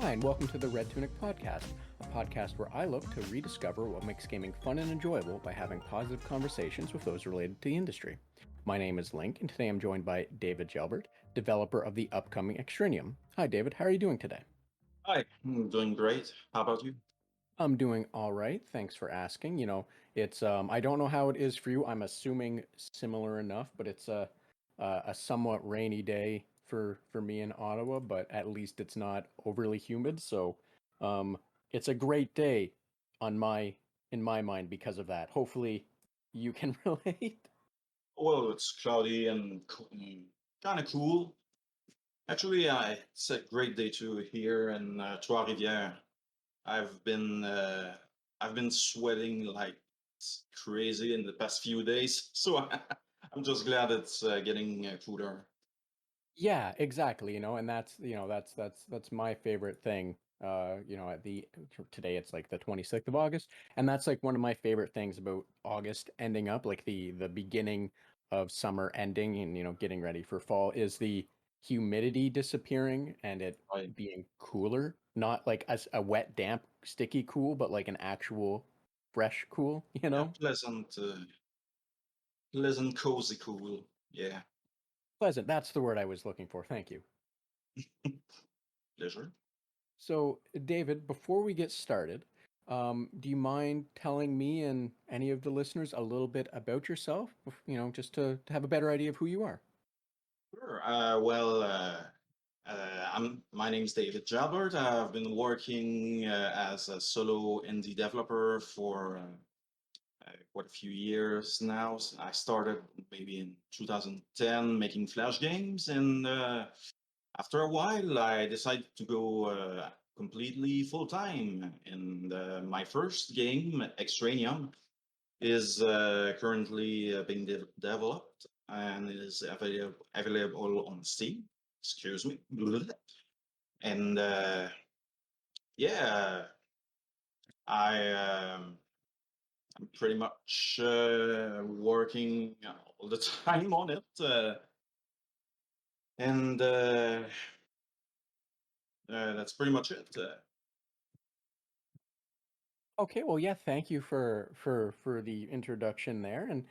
Hi, and welcome to the Red Tunic Podcast, a podcast where I look to rediscover what makes gaming fun and enjoyable by having positive conversations with those related to the industry. My name is Link, and today I'm joined by David Jalbert, developer of the upcoming Extraneum. Hi, David. How are you doing today? Hi, I'm doing great. How about you? I'm doing all right. Thanks for asking. It's I don't know how it is for you. I'm assuming similar enough, but it's a somewhat rainy day for me in Ottawa, but at least it's not overly humid, so um it's a great day on my in my mind because of that. Hopefully you can relate. Well, it's cloudy and kind of cool. Actually, it's a great day too here in Trois-Rivières. I've been uh, I've been sweating like crazy in the past few days, so I'm just glad it's getting cooler. Yeah, exactly, and that's my favorite thing. At the today it's like the 26th of August, and that's like one of my favorite things about August ending up like the beginning of summer ending and getting ready for fall is the humidity disappearing and it Right? being cooler, not like a wet, damp, sticky cool, but like an actual fresh cool, you Yeah, know? pleasant, cozy, cool. Yeah, Pleasant, that's the word I was looking for. Thank you. pleasure. So, David, before we get started, do you mind telling me and any of the listeners a little bit about yourself, just to have a better idea of who you are? Sure. My name's David Jalbert. I've been working as a solo indie developer for quite a few years now. I started maybe in 2010 making Flash games, and after a while, I decided to go completely full time. And my first game, Extraneum, is currently being developed and is available on Steam. Excuse me. And yeah, I'm pretty much working all the time on it, and that's pretty much it. Okay, well, yeah, thank you for the introduction there. And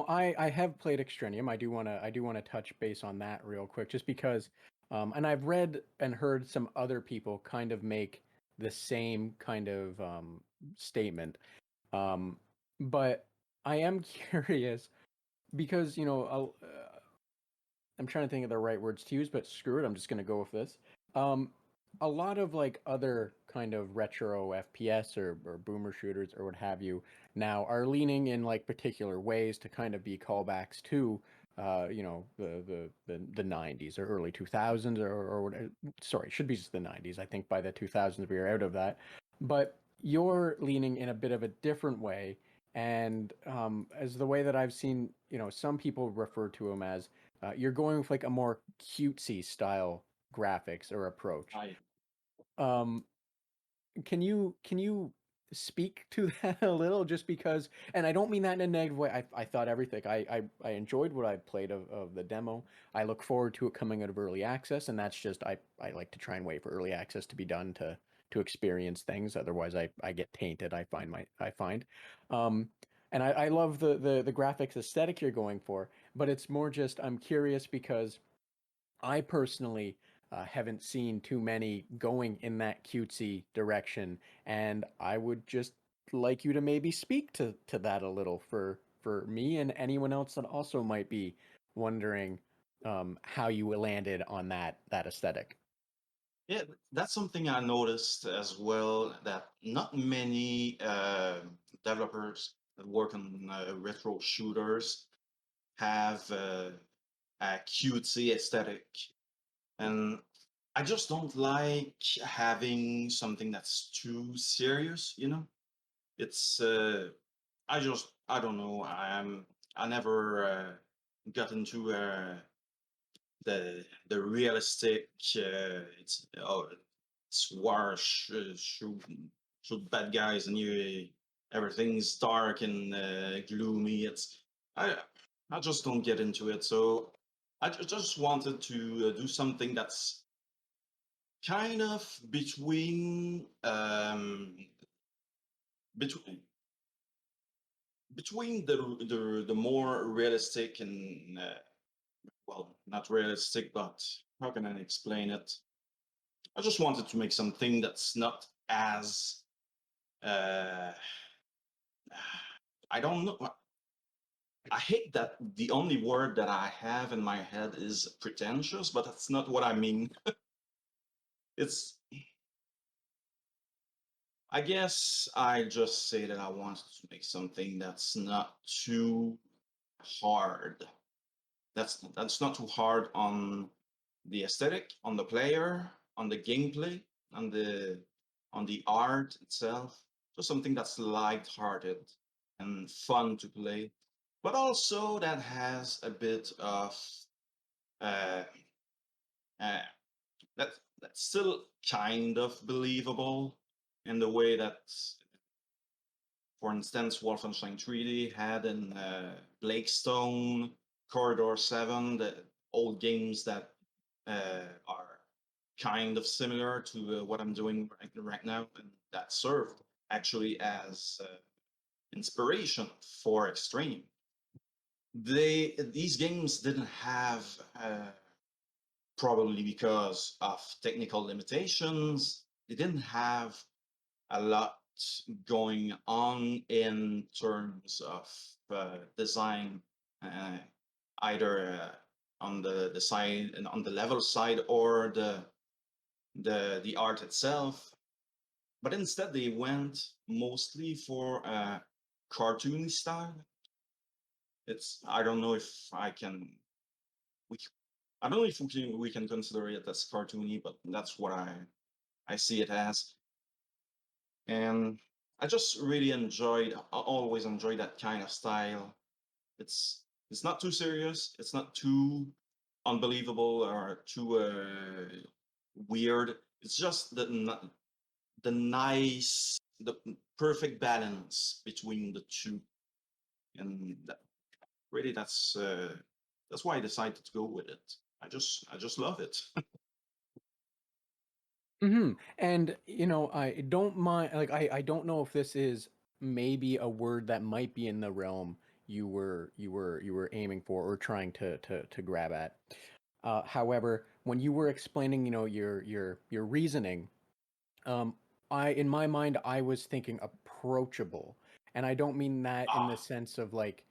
I have played Extrenium. I do want to touch base on that real quick, just because, and I've read and heard some other people kind of make the same kind of statement. Um, but I am curious because I'm trying to think of the right words to use, but screw it, I'm just gonna go with this. Um, a lot of like other kind of retro FPS or boomer shooters or what have you now are leaning in like particular ways to kind of be callbacks to the 90s or early 2000s or what, sorry, should be just the 90s. I think by the 2000s we are out of that. But you're leaning in a bit of a different way, and as the way that I've seen, some people refer to them as you're going with like a more cutesy style graphics or approach. I Um, can you speak to that a little? Just because, and I don't mean that in a negative way. I thought everything. I enjoyed what I played of the demo. I look forward to it coming out of early access, and that's just I like to try and wait for early access to be done to experience things. Otherwise, I get tainted. I find. Um, and I love the graphics aesthetic you're going for, but it's more just I'm curious because I personally haven't seen too many going in that cutesy direction, and I would just like you to maybe speak to that a little for me and anyone else that also might be wondering how you landed on that aesthetic. Yeah, that's something I noticed as well. That not many developers that work on retro shooters have a cutesy aesthetic. And I just don't like having something that's too serious, you know? It's I don't know. I never got into the realistic it's war shoot bad guys and you everything's dark and gloomy. It's I just don't get into it. So I just wanted to do something that's kind of between the more realistic and well, not realistic, but how can I explain it? I just wanted to make something that's not as uh, I don't know. I hate that the only word that I have in my head is pretentious, but that's not what I mean. It's, I guess I just say that I wanted to make something that's not too hard. That's not too hard on the aesthetic, on the player, on the gameplay, on the art itself. Just something that's light-hearted and fun to play, but also that has a bit of uh, uh, that's still kind of believable in the way that, for instance, Wolfenstein 3D had in Blakestone, Corridor 7, the old games that are kind of similar to what I'm doing right now, and that served actually as inspiration for Extreme. These games didn't have probably because of technical limitations. They didn't have a lot going on in terms of design, uh, either on the side and on the level side or the art itself. But instead, they went mostly for a cartoony style. It's I don't know if I can we I don't know if we can consider it as cartoony, but that's what I see it as. And I just really always enjoy that kind of style. It's not too serious. It's not too unbelievable or too weird. It's just the nice, the perfect balance between the two, and really that's why I decided to go with it. I just love it. And I don't mind. Like, I don't know if this is maybe a word that might be in the realm you were aiming for or trying to grab at. However, when you were explaining, your reasoning, um, in my mind, I was thinking approachable, and I don't mean that in the Ah, sense of like,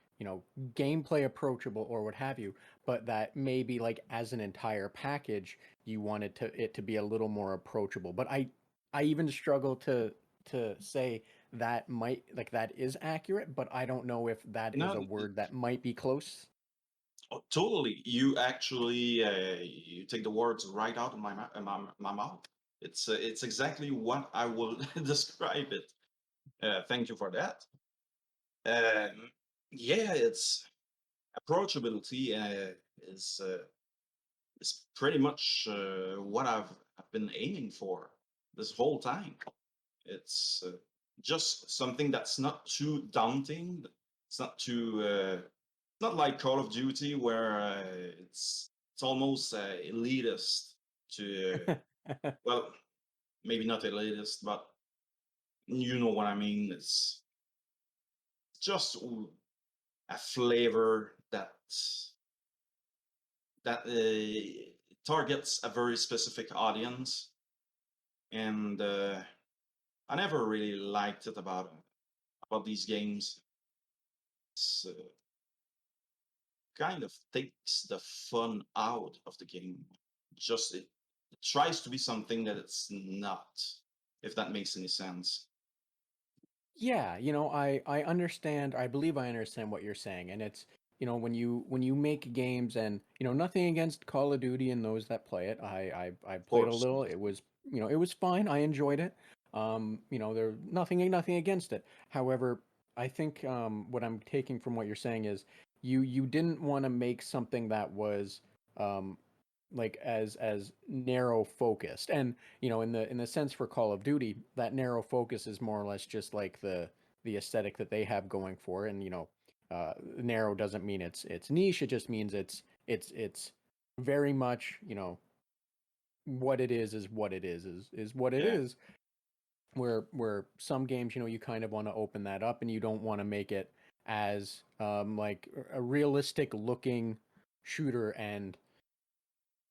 gameplay approachable or what have you, but that maybe like as an entire package, you wanted it to be a little more approachable. But I even struggle to say that might like that is accurate, but I don't know if that is a no, word that might be close. oh, totally. You actually you take the words right out of my mouth. It's exactly what I will describe it. Thank you for that. Um, yeah, it's approachability is pretty much what I've been aiming for this whole time. It's just something that's not too daunting. It's not too not like Call of Duty where it's almost elitist to well, maybe not elitist, but you know what I mean. It's just a flavor that targets a very specific audience, and I never really liked it about these games. It's kind of takes the fun out of the game. Just it tries to be something that it's not, if that makes any sense. Yeah, I understand. I believe I understand what you're saying, and it's when you make games, and nothing against Call of Duty and those that play it. I Of played a course. little. It was fine. I enjoyed it. There nothing against it. However, I think what I'm taking from what you're saying is you didn't want to make something that was um like as narrow focused, and in the sense for Call of Duty, that narrow focus is more or less just like the aesthetic that they have going for. And narrow doesn't mean it's niche. It just means it's very much what it is what it is what it Yeah, is. Where some games, you kind of want to open that up and you don't want to make it as like a realistic looking shooter and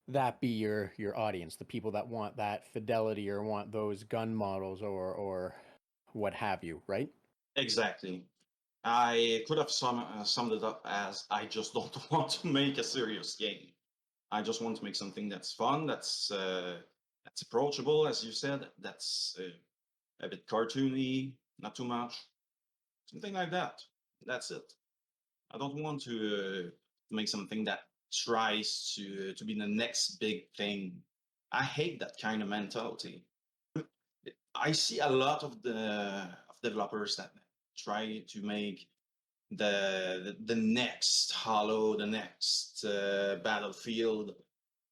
that be your audience, the people that want that fidelity or want those gun models or what have you, right? exactly. I could have summed it up as I just don't want to make a serious game. I just want to make something that's fun, that's approachable, as you said, that's a bit cartoony, not too much, something like that. That's it. I don't want to make something that tries to be the next big thing. I hate that kind of mentality. I see a lot of developers that try to make the next Hollow, the next Battlefield,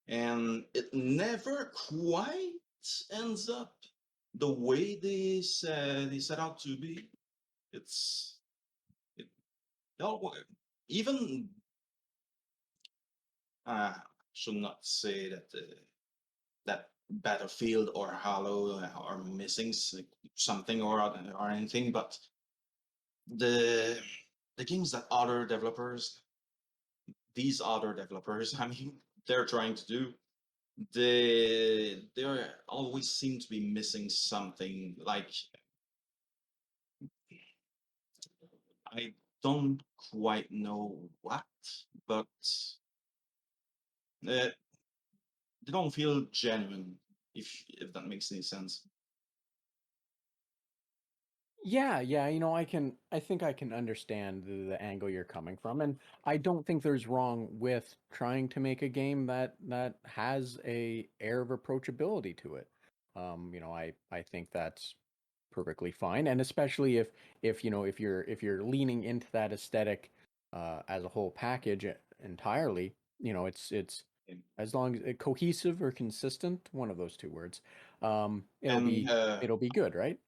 and it never quite ends up the way they set out to be. It's it, no, even should not say that that Battlefield or Halo are missing something or anything, but the the games that other developers, these other developers, I mean, they're trying to do, they always seem to be missing something. Like I don't quite know what, but they don't feel genuine. If that makes any sense. Yeah, yeah, I think I can understand the angle you're coming from, and I don't think there's wrong with trying to make a game that has a air of approachability to it. I think that's perfectly fine, and especially if you're leaning into that aesthetic as a whole package entirely, it's as long as cohesive or consistent, one of those two words, it'll And be it'll be good, right?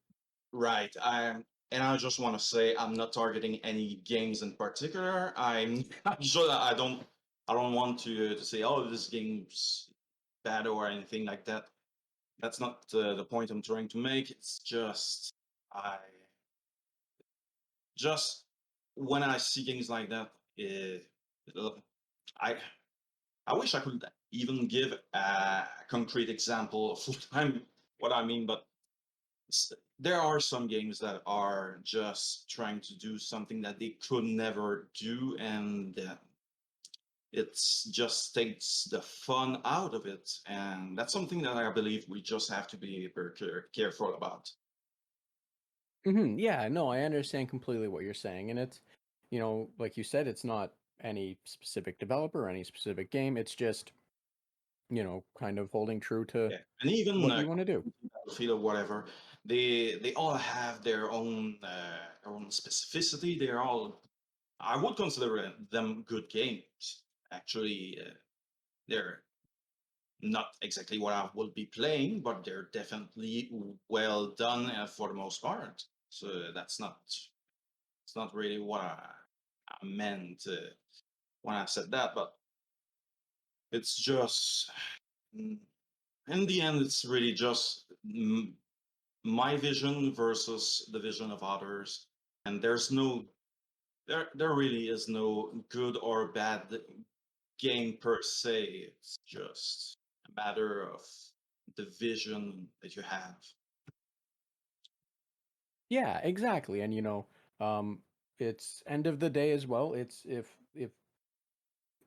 right, and I just want to say I'm not targeting any games in particular. I'm sure that I don't want to say, oh, this game's bad or anything like that. That's not the point I'm trying to make. It's just I just when I see games like that, I I wish I could even give a concrete example of what I mean, but there are some games that are just trying to do something that they could never do, and it's just takes the fun out of it, and that's something that I believe we just have to be very careful about. Yeah, no, I understand completely what you're saying. And it's, like you said, it's not any specific developer, any specific game. It's just, kind of holding true to Yeah, and even what you want to do. Battlefield or whatever, they all have their own specificity. They're all, I would consider them good games. Actually, they're not exactly what I would be playing, but they're definitely well done for the most part. So it's not really what I meant when I said that, but it's just mm, in the end, it's really just my vision versus the vision of others, and there really is no good or bad game per se. It's just a matter of the vision that you have. Yeah, exactly. And it's end of the day as well. It's if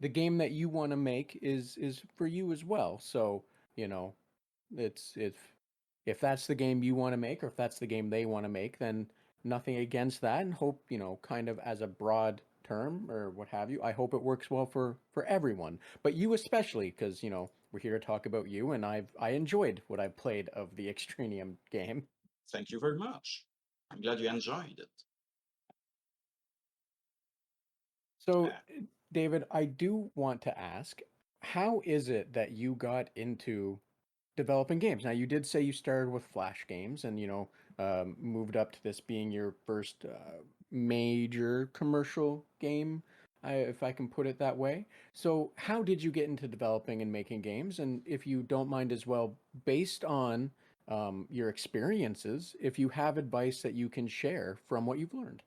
the game that you want to make is for you as well. So, you know, it's if that's the game you want to make or if that's the game they want to make, then nothing against that and hope, kind of as a broad term or what have you. I hope it works well for everyone. But you especially because, we're here to talk about you and I enjoyed what I played of the Extraneum game. Thank you very much. I'm glad you enjoyed it. So, Yeah. David, I do want to ask, how is it that you got into developing games? Now, you did say you started with Flash games and, moved up to this being your first major commercial game. if I can put it that way. So, how did you get into developing and making games? And if you don't mind as well, based on your experiences, if you have advice that you can share from what you've learned.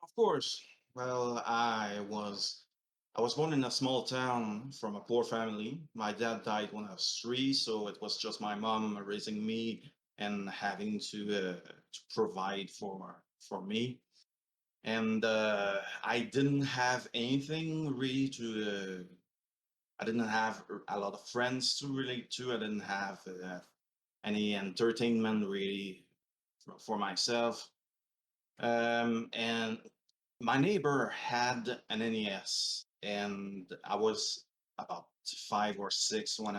Of course. Well, I was born in a small town from a poor family. My dad died when I was 3, so it was just my mom raising me and having to provide for me. And I didn't have anything really to. I didn't have a lot of friends to relate to. I didn't have any entertainment really for myself. And my neighbor had an NES, and I was about 5 or 6 when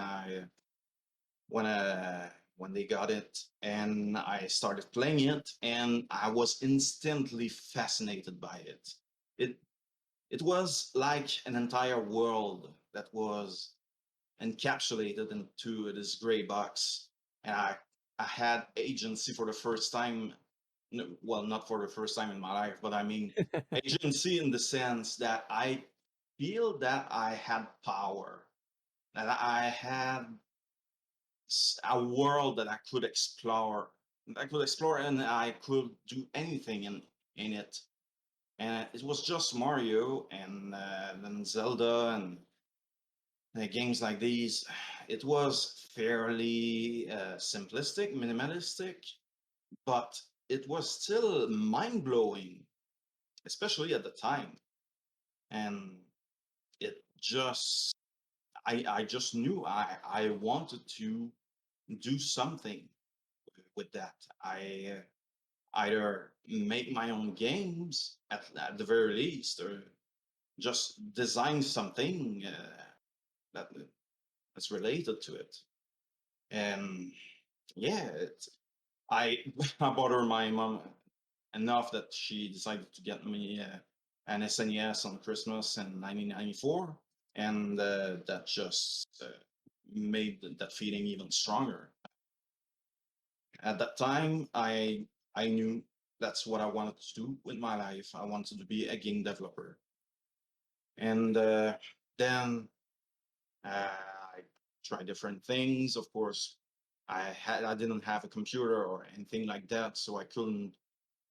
they got it, and I started playing it, and I was instantly fascinated by it. It it was like an entire world that was encapsulated into this gray box, and I had agency for the first time. Well, not for the first time in my life, but I mean agency in the sense that I feel that I had power, that I had a world that I could explore, and I could do anything in it. And it was just Mario and then Zelda and games like these. It was fairly simplistic, minimalistic, but it was still mind blowing, especially at the time. And it just, I just knew I wanted to do something with that. I either make my own games at the very least, or just design something that that's related to it. And yeah, I I bother my mom enough that she decided to get me an SNES on Christmas in 1994, and that just made that feeling even stronger. At that time, I knew that's what I wanted to do with my life. I wanted to be a game developer, and then I tried different things. Of course, I didn't have a computer or anything like that, so I couldn't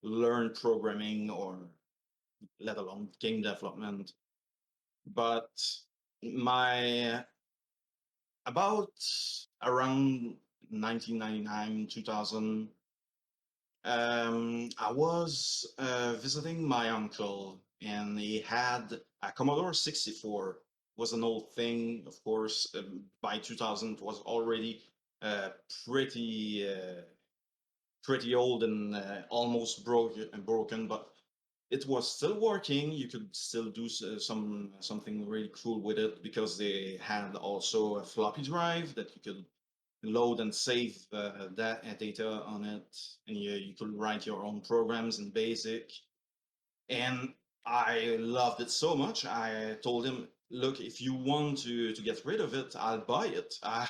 learn programming or let alone game development. But my about around 1999, 2000, I was visiting my uncle, and he had a Commodore 64. Was an old thing, of course. By 2000, it was already uh, pretty pretty old and almost broken, but it was still working. You could still do something really cool with it because they had also a floppy drive that you could load and save that data on it, and you could write your own programs in BASIC. And I loved it so much. I told him, "Look, if you want to get rid of it, I'll buy it. I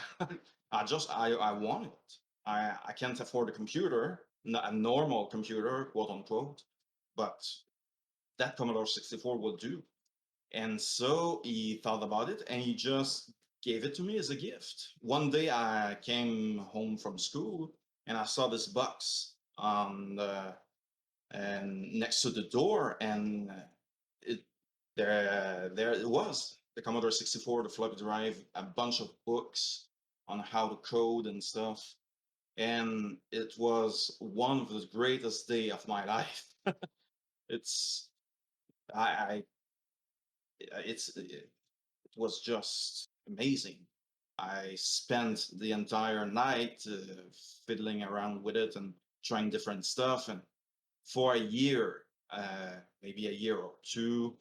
want it. I can't afford a computer, a normal computer, quote unquote, but that Commodore 64 will do." And so he thought about it, and he just gave it to me as a gift. One day I came home from school, and I saw this box on the and next to the door, and it there it was, the Commodore 64, the floppy drive, a bunch of books on how to code and stuff. And it was one of the greatest day of my life. It's I it was just amazing. I spent the entire night fiddling around with it and trying different stuff. And for a year, maybe a year or two,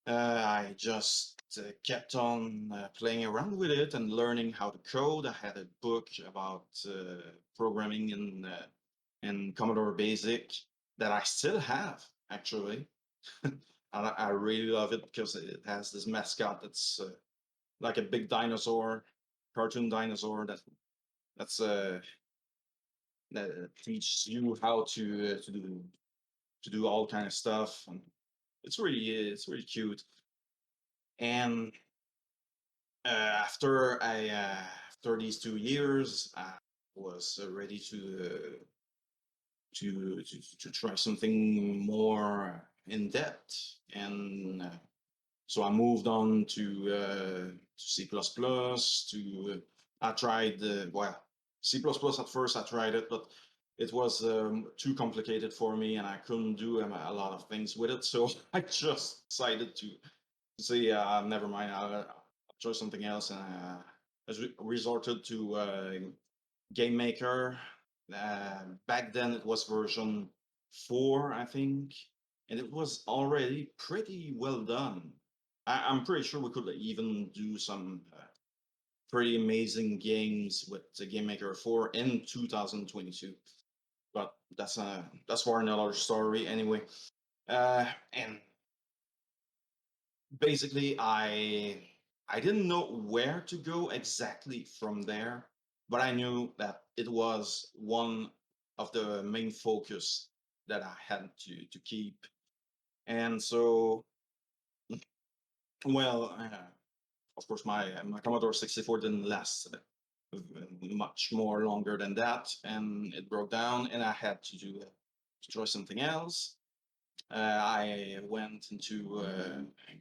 I just kept on playing around with it and learning how to code. I had a book about programming in Commodore Basic that I still have, actually. And I really love it because it has this mascot that's like a big dinosaur, cartoon dinosaur that's that teaches you how to do all kind of stuff. And it's really cute. And after after these 2 years, I was ready to try something more in depth, and so I moved on to C++. To I tried well, C++ at first. I tried it, but it was too complicated for me, and I couldn't do a lot of things with it. So I just decided to say, never mind. I'll try something else, and I resorted to Game Maker. Back then, it was version 4, I think, and it was already pretty well done. I'm pretty sure we could even do some pretty amazing games with the Game Maker 4 in 2022. But that's for another story anyway. And basically, I didn't know where to go exactly from there, but I knew that it was one of the main focus that I had to keep. And so, well, of course, my Commodore 64 didn't last much more longer than that, and it broke down, and I had to try something else. I went into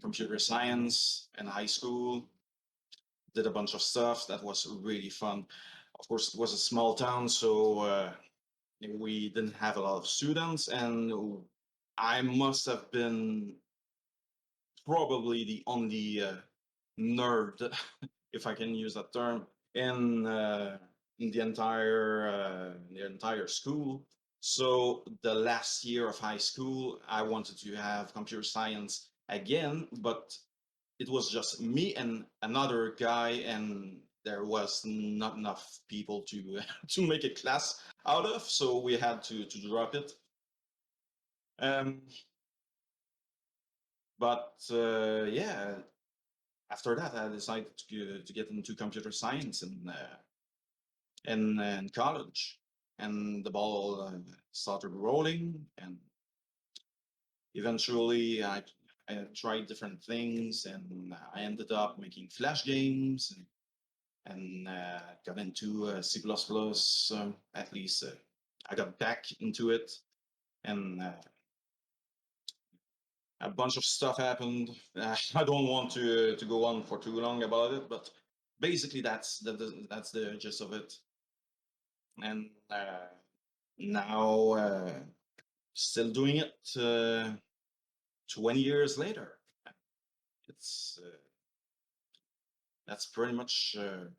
computer science in high school, did a bunch of stuff that was really fun. Of course, it was a small town, so we didn't have a lot of students, and I must have been probably the only nerd, if I can use that term, in the entire school. So the last year of high school, I wanted to have computer science again, but it was just me and another guy, and there was not enough people to to make a class out of, so we had to drop it. Um, but yeah, after that, I decided to get into computer science in college, and the ball started rolling, and eventually I tried different things, and I ended up making flash games and got into C++. At least I got back into it, and a bunch of stuff happened. I don't want to go on for too long about it, but basically that's the gist of it. And now still doing it 20 years later. It's that's pretty much the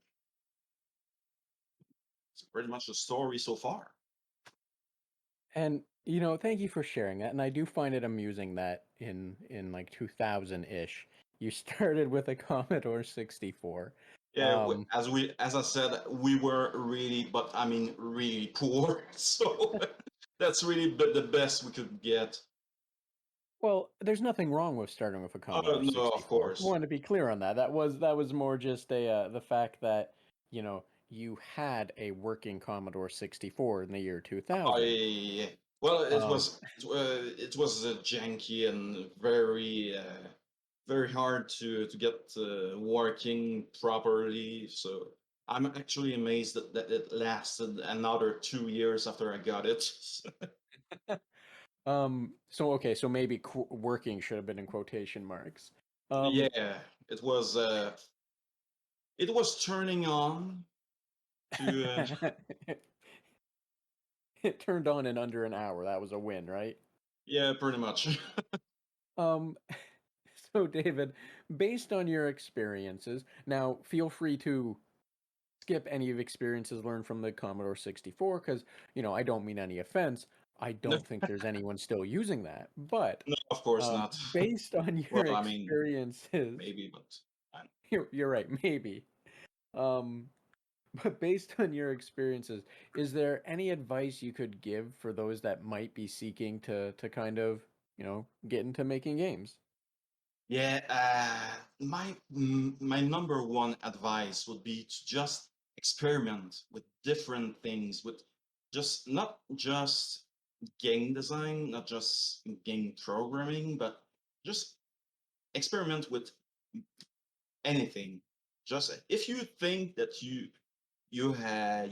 story so far. And thank you for sharing that. And I do find it amusing that in like 2000-ish, you started with a Commodore 64. Yeah, as I said, we were really, but I mean really poor. So that's really the best we could get. Well, there's nothing wrong with starting with a Commodore No, of 64. I course. wanted to be clear on that. That was more just a the fact that you had a working Commodore 64 in the year 2000. I well, Um, it was janky and very very hard to get working properly. So I'm actually amazed that it lasted another 2 years after I got it. so okay, so maybe working should have been in quotation marks. Um, Yeah, it was turning on to it turned on in under an hour. That was a win, right? yeah, pretty much. Um, so David, based on your experiences, now feel free to skip any of experiences learned from the Commodore 64 because, I don't mean any offense. I No, don't think there's anyone still using that. But no, of course not. based on Well, your I mean, experiences, maybe, but I, you're right, maybe. Um, but based on your experiences, is there any advice you could give for those that might be seeking to kind of, get into making games? yeah, my number one advice would be to just experiment with different things, with just not just game design, not just game programming, but just experiment with anything. Just if you think that you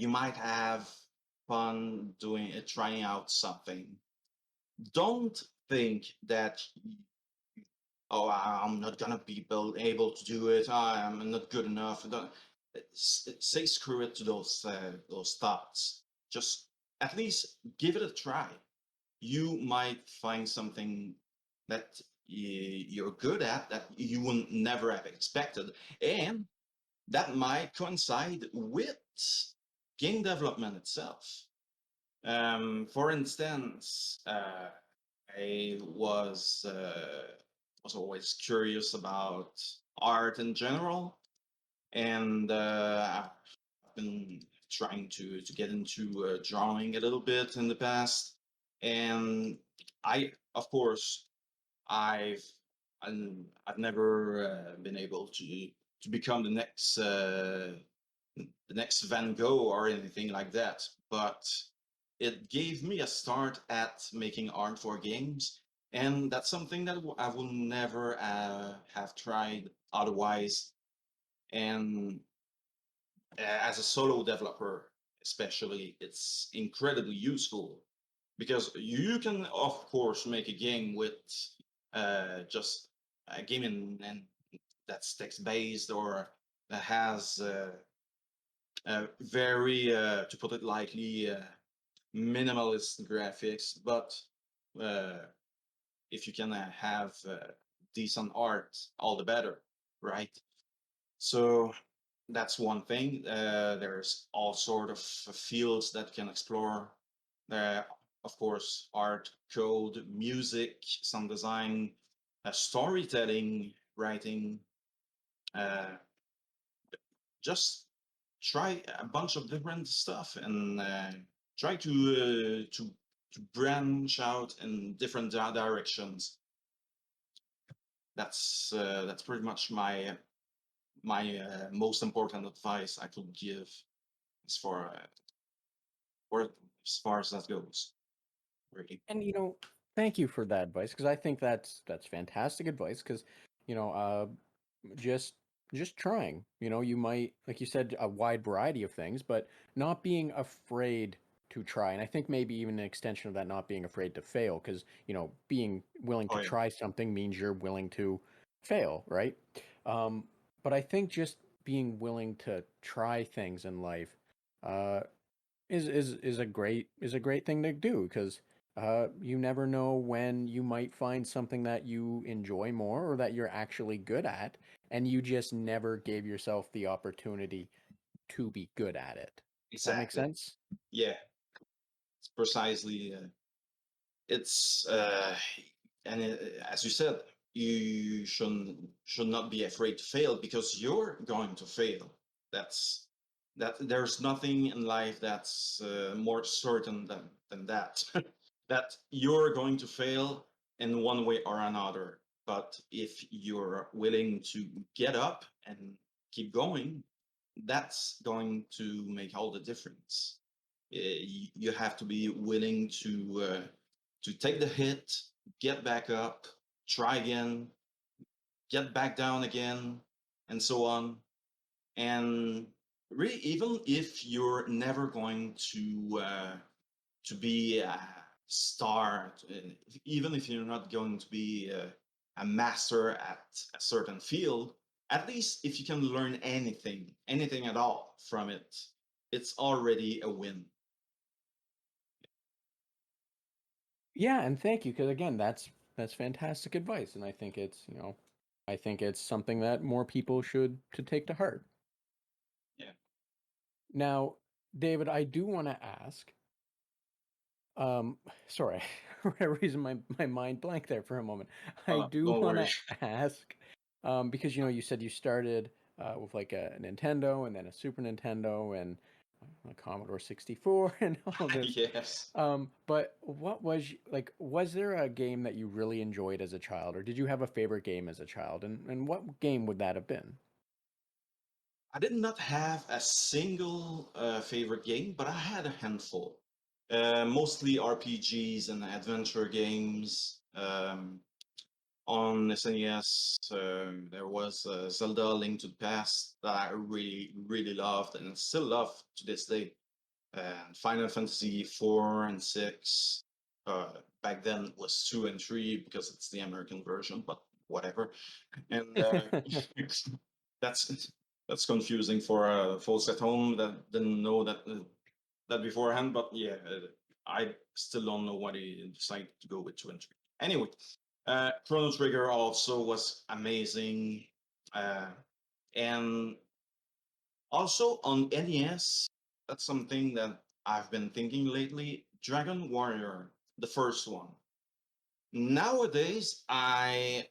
might have fun doing it, trying out something, don't think that oh, I'm not gonna be able to do it. I'm not good enough. Say screw it to those thoughts. Just at least give it a try. You might find something that you're good at that you would never have expected, and that might coincide with game development itself. For instance, I was always curious about art in general, and I've been trying to get into drawing a little bit in the past, and of course, I've I've never been able to become the next Van Gogh or anything like that, but it gave me a start at making art for games, and that's something that I will never have tried otherwise. And as a solo developer, especially, it's incredibly useful because you can, of course, make a game with just a game in that's text based or that has very, to put it lightly, minimalist graphics. But uh, if you can have decent art, all the better, right? So that's one thing. There's all sort of fields that can explore. Uh, of course, art, code, music, sound design, storytelling, writing. Uh, just try a bunch of different stuff and try to branch out in different directions. That's pretty much my most important advice I could give as far or as far as that goes. Really. And thank you for that advice because I think that's fantastic advice because you know, just just trying. You might, like you said, a wide variety of things, but not being afraid to try. And I think maybe even an extension of that, not being afraid to fail, because being willing Oh to yeah, try something means you're willing to fail, right? But I think just being willing to try things in life, uh, is a great thing to do because you never know when you might find something that you enjoy more or that you're actually good at, and you just never gave yourself the opportunity to be good at it. Does that make exactly. sense? Yeah, it's precisely. It's and as you said, you should not be afraid to fail because you're going to fail. That's that. There's nothing in life that's more certain than that. That you're going to fail in one way or another. But if you're willing to get up and keep going, that's going to make all the difference. You have to be willing to take the hit, get back up, try again, get back down again, and so on. And really, even if you're never going to be a star, even if you're not going to be a master at a certain field, at least if you can learn anything at all from it, it's already a win. Yeah, and thank you because again, that's fantastic advice, and I think it's something that more people should take to heart. Yeah. Now, David, I do want to ask. Um, sorry, for whatever reason, my mind blanked there for a moment. I do Don't want worry. to ask, because you said you started with like a Nintendo and then a Super Nintendo and a Commodore 64 and all this. Yes. But was there a game that you really enjoyed as a child, or did you have a favorite game as a child? And what game would that have been? I did not have a single favorite game, but I had a handful. Mostly RPGs and adventure games. on SNES, there was Zelda: Link to the Past that I really, really loved and still love to this day. And Final Fantasy 4 and 6. Back then it was 2 and 3 because it's the American version, but whatever. And that's that's confusing for folks at home that didn't know that beforehand. But yeah, I still don't know why they decided to go with 2 and 3. Anyway, Chrono Trigger also was amazing, uh, and also on NES. That's something that I've been thinking lately. Dragon Warrior, the first one. Nowadays, I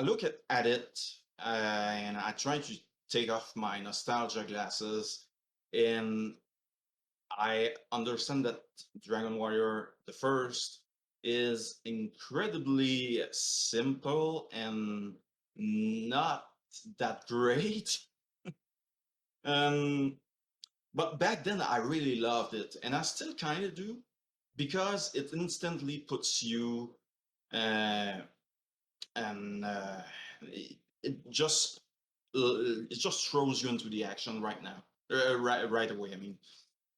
look at it and I try to take off my nostalgia glasses, and I understand that Dragon Warrior the first is incredibly simple and not that great. Um, but back then I really loved it, and I still kind of do because it instantly puts you uh, and it just throws you into the action right now, right away. I mean,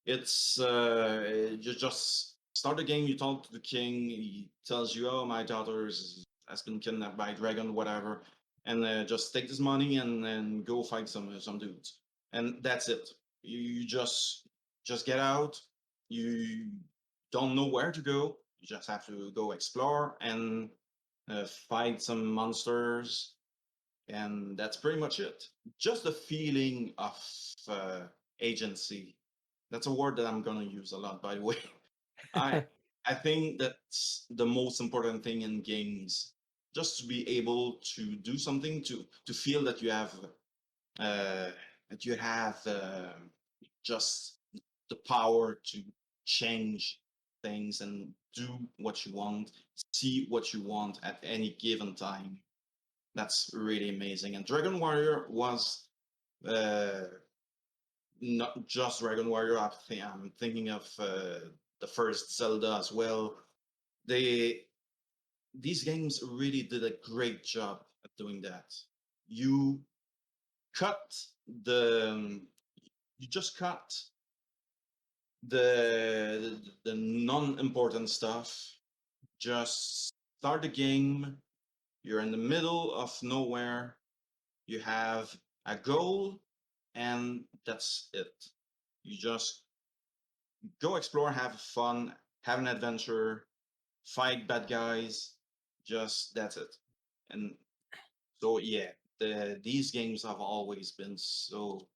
it's you just start the game. You talk to the king. He tells you, "Oh, my daughter has been kidnapped by a dragon, whatever," and just take this money and then go fight some dudes, and that's it. You just get out. You don't know where to go. You just have to go explore and fight some monsters, and that's pretty much it. Just the feeling of uh, agency. That's a word that I'm gonna use a lot, by the way. I I think that's the most important thing in games. Just to be able to do something, to feel uh, that you have just the power to change things and do what you want, see what you want at any given time. That's really amazing. And Dragon Warrior was uh, not just Dragon Warrior. I'm thinking of the first Zelda as well. They These games really did a great job at doing that. You cut the you just cut the non-important stuff. Just start the game. You're in the middle of nowhere. You have a goal, and that's it. You just go explore, have fun, have an adventure, fight bad guys. Just that's it. And so yeah, these games have always been so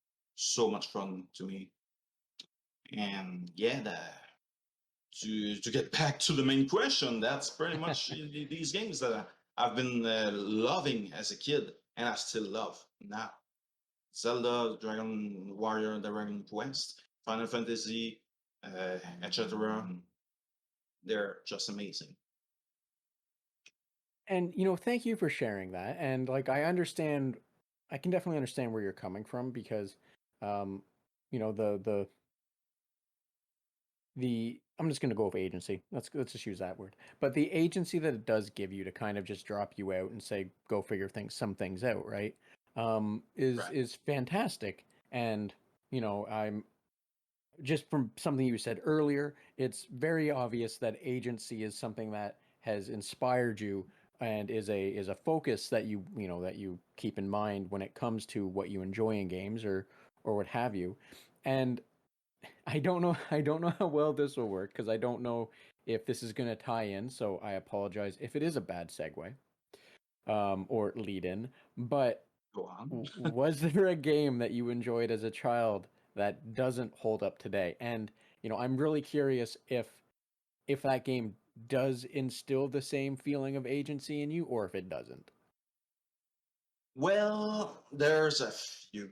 much fun to me. And yeah, to get back to the main question, that's pretty much these games that I've been loving as a kid, and I still love now. Zelda, Dragon Warrior, Dragon Quest, Final Fantasy, etc. They're just amazing. And thank you for sharing that. And like I can definitely understand where you're coming from because um the I'm just going to go with agency. Let's just use that word. But the agency that it does give you to kind of just drop you out and say go figure some things out, right? Right. Is fantastic. And I'm just from something you said earlier, it's very obvious that agency is something that has inspired you and is a focus that that you keep in mind when it comes to what you enjoy in games or what have you. And I don't know how well this will work because I don't know if this is going to tie in, so I apologize if it is a bad segue or lead in. But Go on. was there a game that you enjoyed as a child that doesn't hold up today? And I'm really curious if that game does instill the same feeling of agency in you, or if it doesn't. Well, there's a few.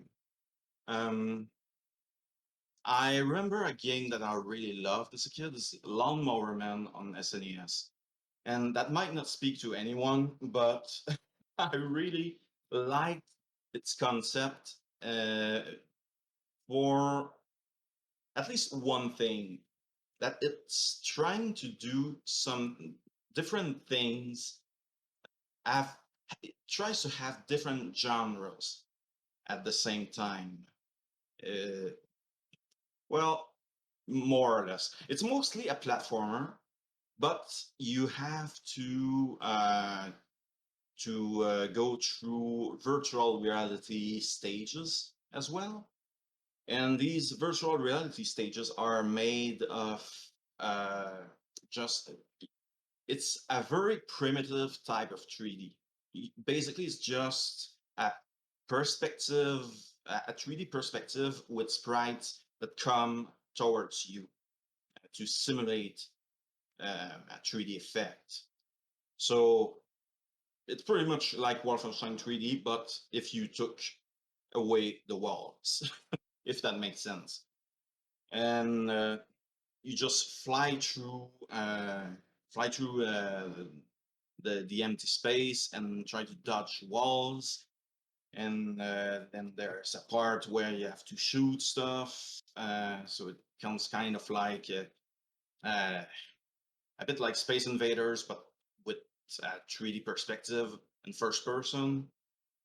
Um, I remember a game that I really loved as a kid is Lawnmower Man on SNES. And that might not speak to anyone, but I really liked its concept for at least one thing, that it's trying to do some different things it tries to have different genres at the same time. Uh, well, more or less. It's mostly a platformer, but you have to go through virtual reality stages as well. And these virtual reality stages are made of uh, just, it's a very primitive type of 3D. Basically, it's just a perspective, a 3D perspective with sprites that come towards you to simulate a 3D effect. So it's pretty much like Wolfenstein 3D, but if you took away the walls, if that makes sense. And you just fly through the empty space and try to dodge walls. And then there's a part where you have to shoot stuff. So it comes kind of like uh, a bit like Space Invaders, but with a 3D perspective and first person.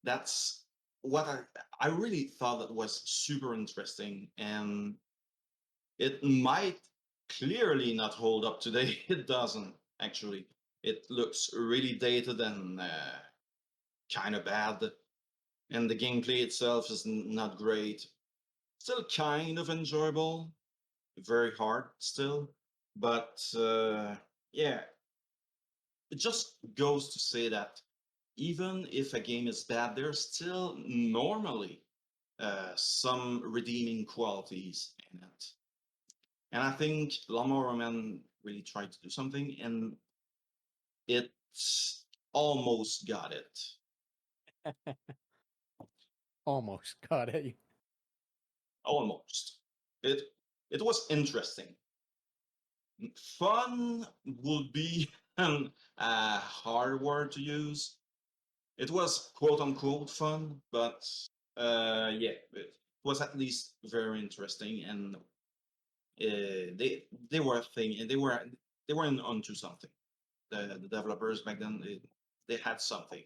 That's what I really thought that was super interesting, and it might clearly not hold up today. It doesn't actually. It looks really dated and kind of bad, and the gameplay itself is not great. Still kind of enjoyable, very hard still, but yeah, it just goes to say that even if a game is bad, there's still normally some redeeming qualities in it. And I think Lawnmower Man really tried to do something, and it almost got it. Almost got it. Almost. It it was interesting. Fun would be a hard word to use. It was quote unquote fun, but yeah, it was at least very interesting, and they were thinking they were onto something. The developers back then they had something.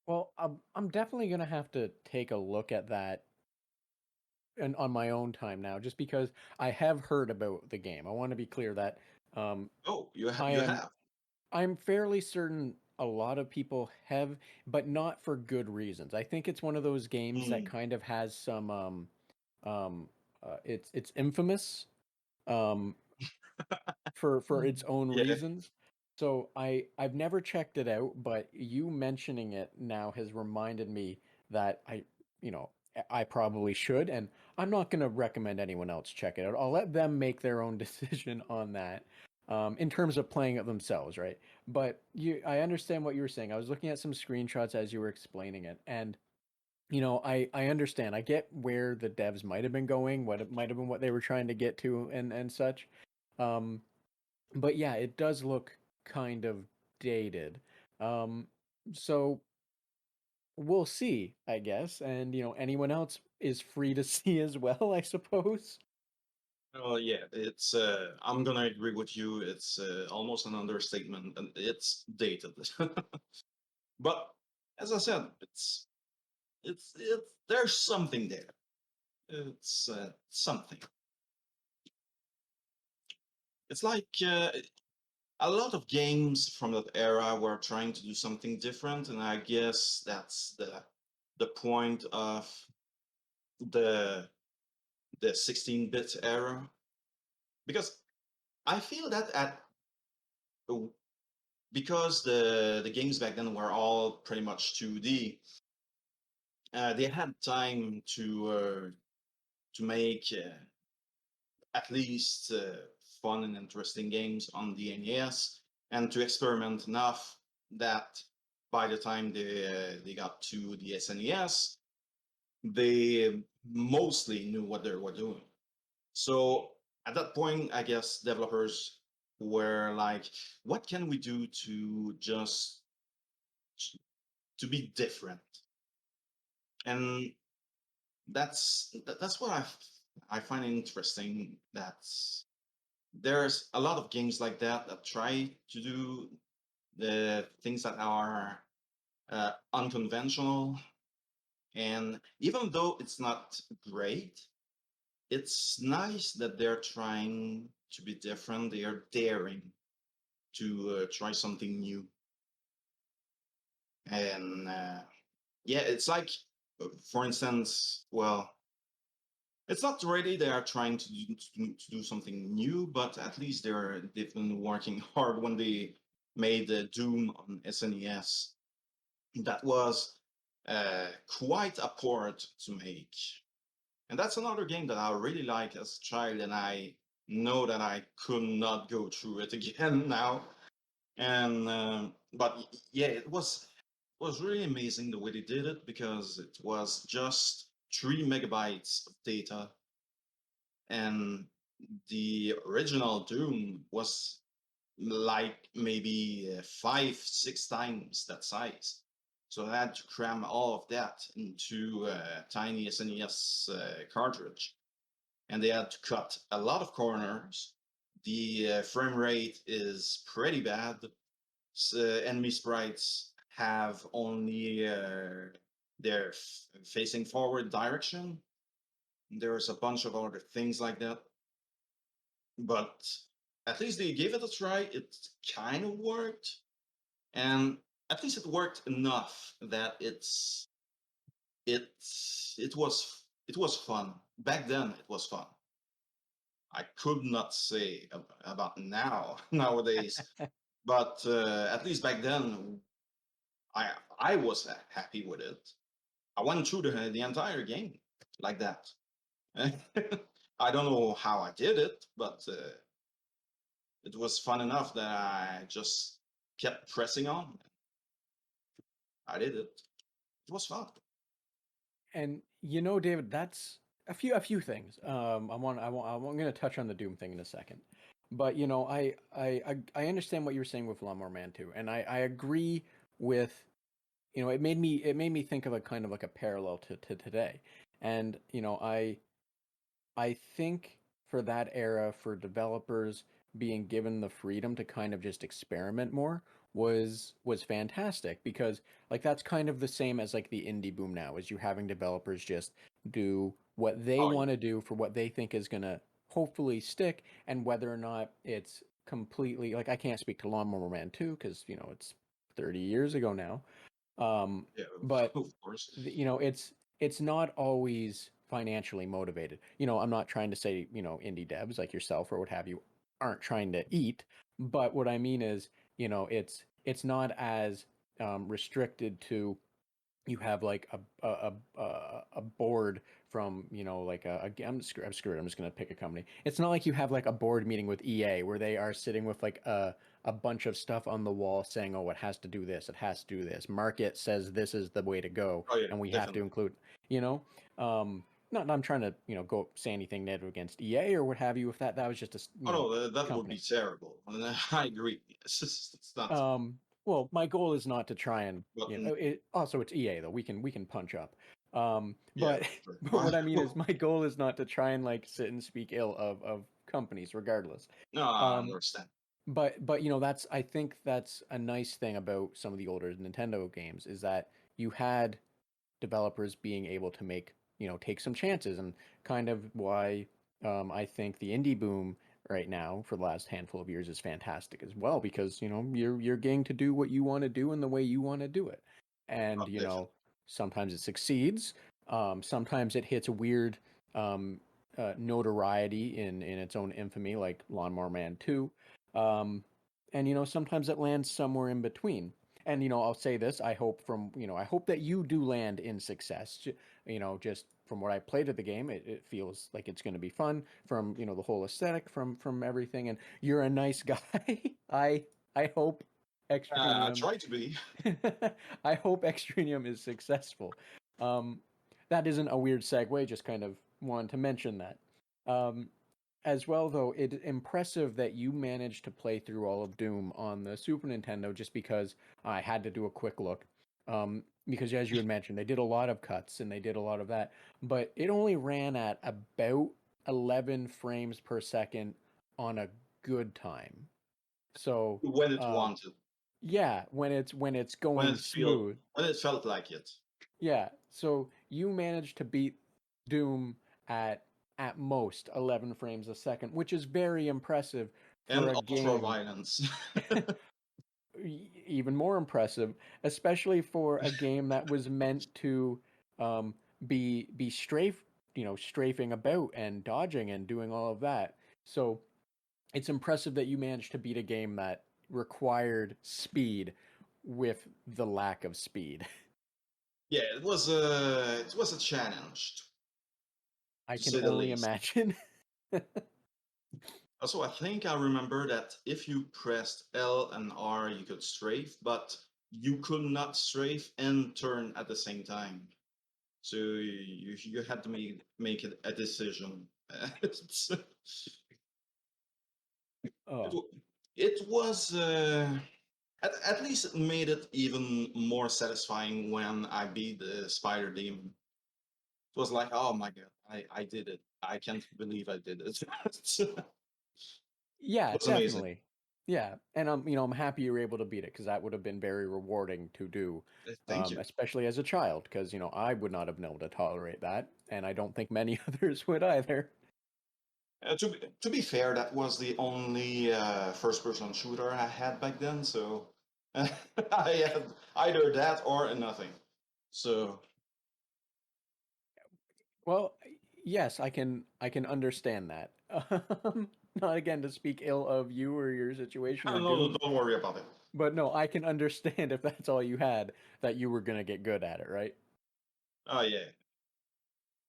Well, I'm definitely gonna have to take a look at that and on my own time now, just because I have heard about the game. I want to be clear that um, Oh, I you am have. I'm fairly certain a lot of people have, but not for good reasons. I think it's one of those games that Mm. kind of has some um it's infamous um for its own Yeah. reasons. So I've never checked it out, but you mentioning it now has reminded me that I probably should, and I'm not going to recommend anyone else check it out. I'll let them make their own decision on that. In terms of playing it themselves, right? But I understand what you were saying. I was looking at some screenshots as you were explaining it, and I understand. I get where the devs might have been going, what it might have been what they were trying to get to, and such. Um, but yeah, it does look kind of dated. Um, so we'll see, I guess. And anyone else is free to see as well, I suppose. Well, yeah, it's. I'm gonna agree with you. It's almost an understatement, and it's dated. But as I said, it's there's something there. It's something. It's like a lot of games from that era were trying to do something different, and I guess that's the point of the the 16-bit era. Because I feel that because the games back then were all pretty much 2D, they had time to make at least fun and interesting games on the NES, and to experiment enough that by the time they got to the SNES, they mostly knew what they were doing. So at that point, I guess developers were like, "What can we do to just to be different?" And that's what I find interesting. That there's a lot of games like that that try to do things that are unconventional. And even though it's not great, it's nice that they're trying to be different. They are daring to try something new. And yeah, it's like, for instance, well, it's not really they are trying to do something new, but at least they've been working hard when they made Doom on SNES. That was quite a port to make. And that's another game that I really like as a child, and I know that I could not go through it again now. And but yeah, it was really amazing the way they did it, because it was just 3 megabytes of data, and the original Doom was like maybe 5, 6 times that size. So I had to cram all of that into a tiny SNES cartridge, and they had to cut a lot of corners. The frame rate is pretty bad. Enemy sprites have only their facing forward direction. There's a bunch of other things like that, but at least they gave it a try. It kind of worked, and at least it worked enough that it was fun. Back then it was fun. I could not say about nowadays, but at least back then I was happy with it. I went through the entire game like that. I don't know how I did it, but it was fun enough that I just kept pressing on. I did it. It was fun. And you know, David, that's a few things. I'm going to touch on the Doom thing in a second, but you know, I understand what you were saying with Lawnmower Man too, and I agree with, you know, it made me think of a kind of like a parallel to today, and you know, I think for that era, for developers being given the freedom to kind of just experiment more was fantastic, because like that's kind of the same as like the indie boom now, is you having developers just do what they Oh want yeah, to do for what they think is gonna hopefully stick, and whether or not it's completely like, I can't speak to Lawnmower Man 2 because you know it's 30 years ago now. Um, yeah, but of course. you know, it's not always financially motivated. You know, I'm not trying to say, you know, indie devs like yourself or what have you aren't trying to eat, but what I mean is, you know, it's not as restricted to, you have like a board from, you know, like I'm screwed. I'm just gonna pick a company. It's not like you have like a board meeting with EA where they are sitting with like a bunch of stuff on the wall saying, oh, it has to do this, it has to do this. Market says this is the way to go, Oh yeah, and we have to definitely. include, you know, not I'm trying to, you know, go say anything negative against EA or what have you. If that was just a Oh you know, no, that would be company. terrible. And I agree. It's not. Well, my goal is not to try and, But you know, it also it's EA though. We can punch up. yeah, But sure. but what I mean is my goal is not to try and like sit and speak ill of companies regardless. No, I Um, understand. but you know, that's, I think that's a nice thing about some of the older Nintendo games, is that you had developers being able to make, you know, take some chances, and kind of why I think the indie boom right now for the last handful of years is fantastic as well, because you know you're getting to do what you want to do in the way you want to do it, and Oh, you definitely. know sometimes it succeeds, sometimes it hits weird um, notoriety in its own infamy, like Lawnmower Man 2, um, and you know sometimes it lands somewhere in between. And you know, I'll say this, I hope from, you know, I hope that you do land in success. You know, just from what I played of the game, it feels like it's going to be fun, from, you know, the whole aesthetic, from everything, and you're a nice guy. I hope I Extranium try to be. I hope Extranium is successful. Um, that isn't a weird segue, just kind of wanted to mention that. Um, as well, though, it's impressive that you managed to play through all of Doom on the Super Nintendo, just because I had to do a quick look. Because as you had mentioned, they did a lot of cuts and they did a lot of that, but it only ran at about 11 frames per second on a good time. So, When it um, wanted. Yeah, when it's going smooth. when it felt like it. Yeah, so you managed to beat Doom at at most 11 frames a second, which is very impressive for And a ultra game. violence. Even more impressive, especially for a game that was meant to um, be strafing about and dodging and doing all of that. So it's impressive that you managed to beat a game that required speed with the lack of speed. Yeah, it was a challenge I to can say the only least. imagine. Also, I think I remember that if you pressed L and R, you could strafe, but you could not strafe and turn at the same time. So you had to make it a decision. It's, it, Oh, wa- it was at least it made it even more satisfying when I beat the spider demon. It was like, oh my god, I did it. I can't believe I did it. It yeah, was amazing. definitely. Yeah, and I'm happy you were able to beat it because that would have been very rewarding to do, Thank you. especially as a child, because I would not have been able to tolerate that, and I don't think many others would either. To be fair, that was the only first-person shooter I had back then, so I had either that or nothing. So Well, yes, I can understand that. Not again to speak ill of you or your situation or no, Doom, don't worry about it. but no, I can understand if that's all you had, that you were gonna get good at it, right? Oh yeah.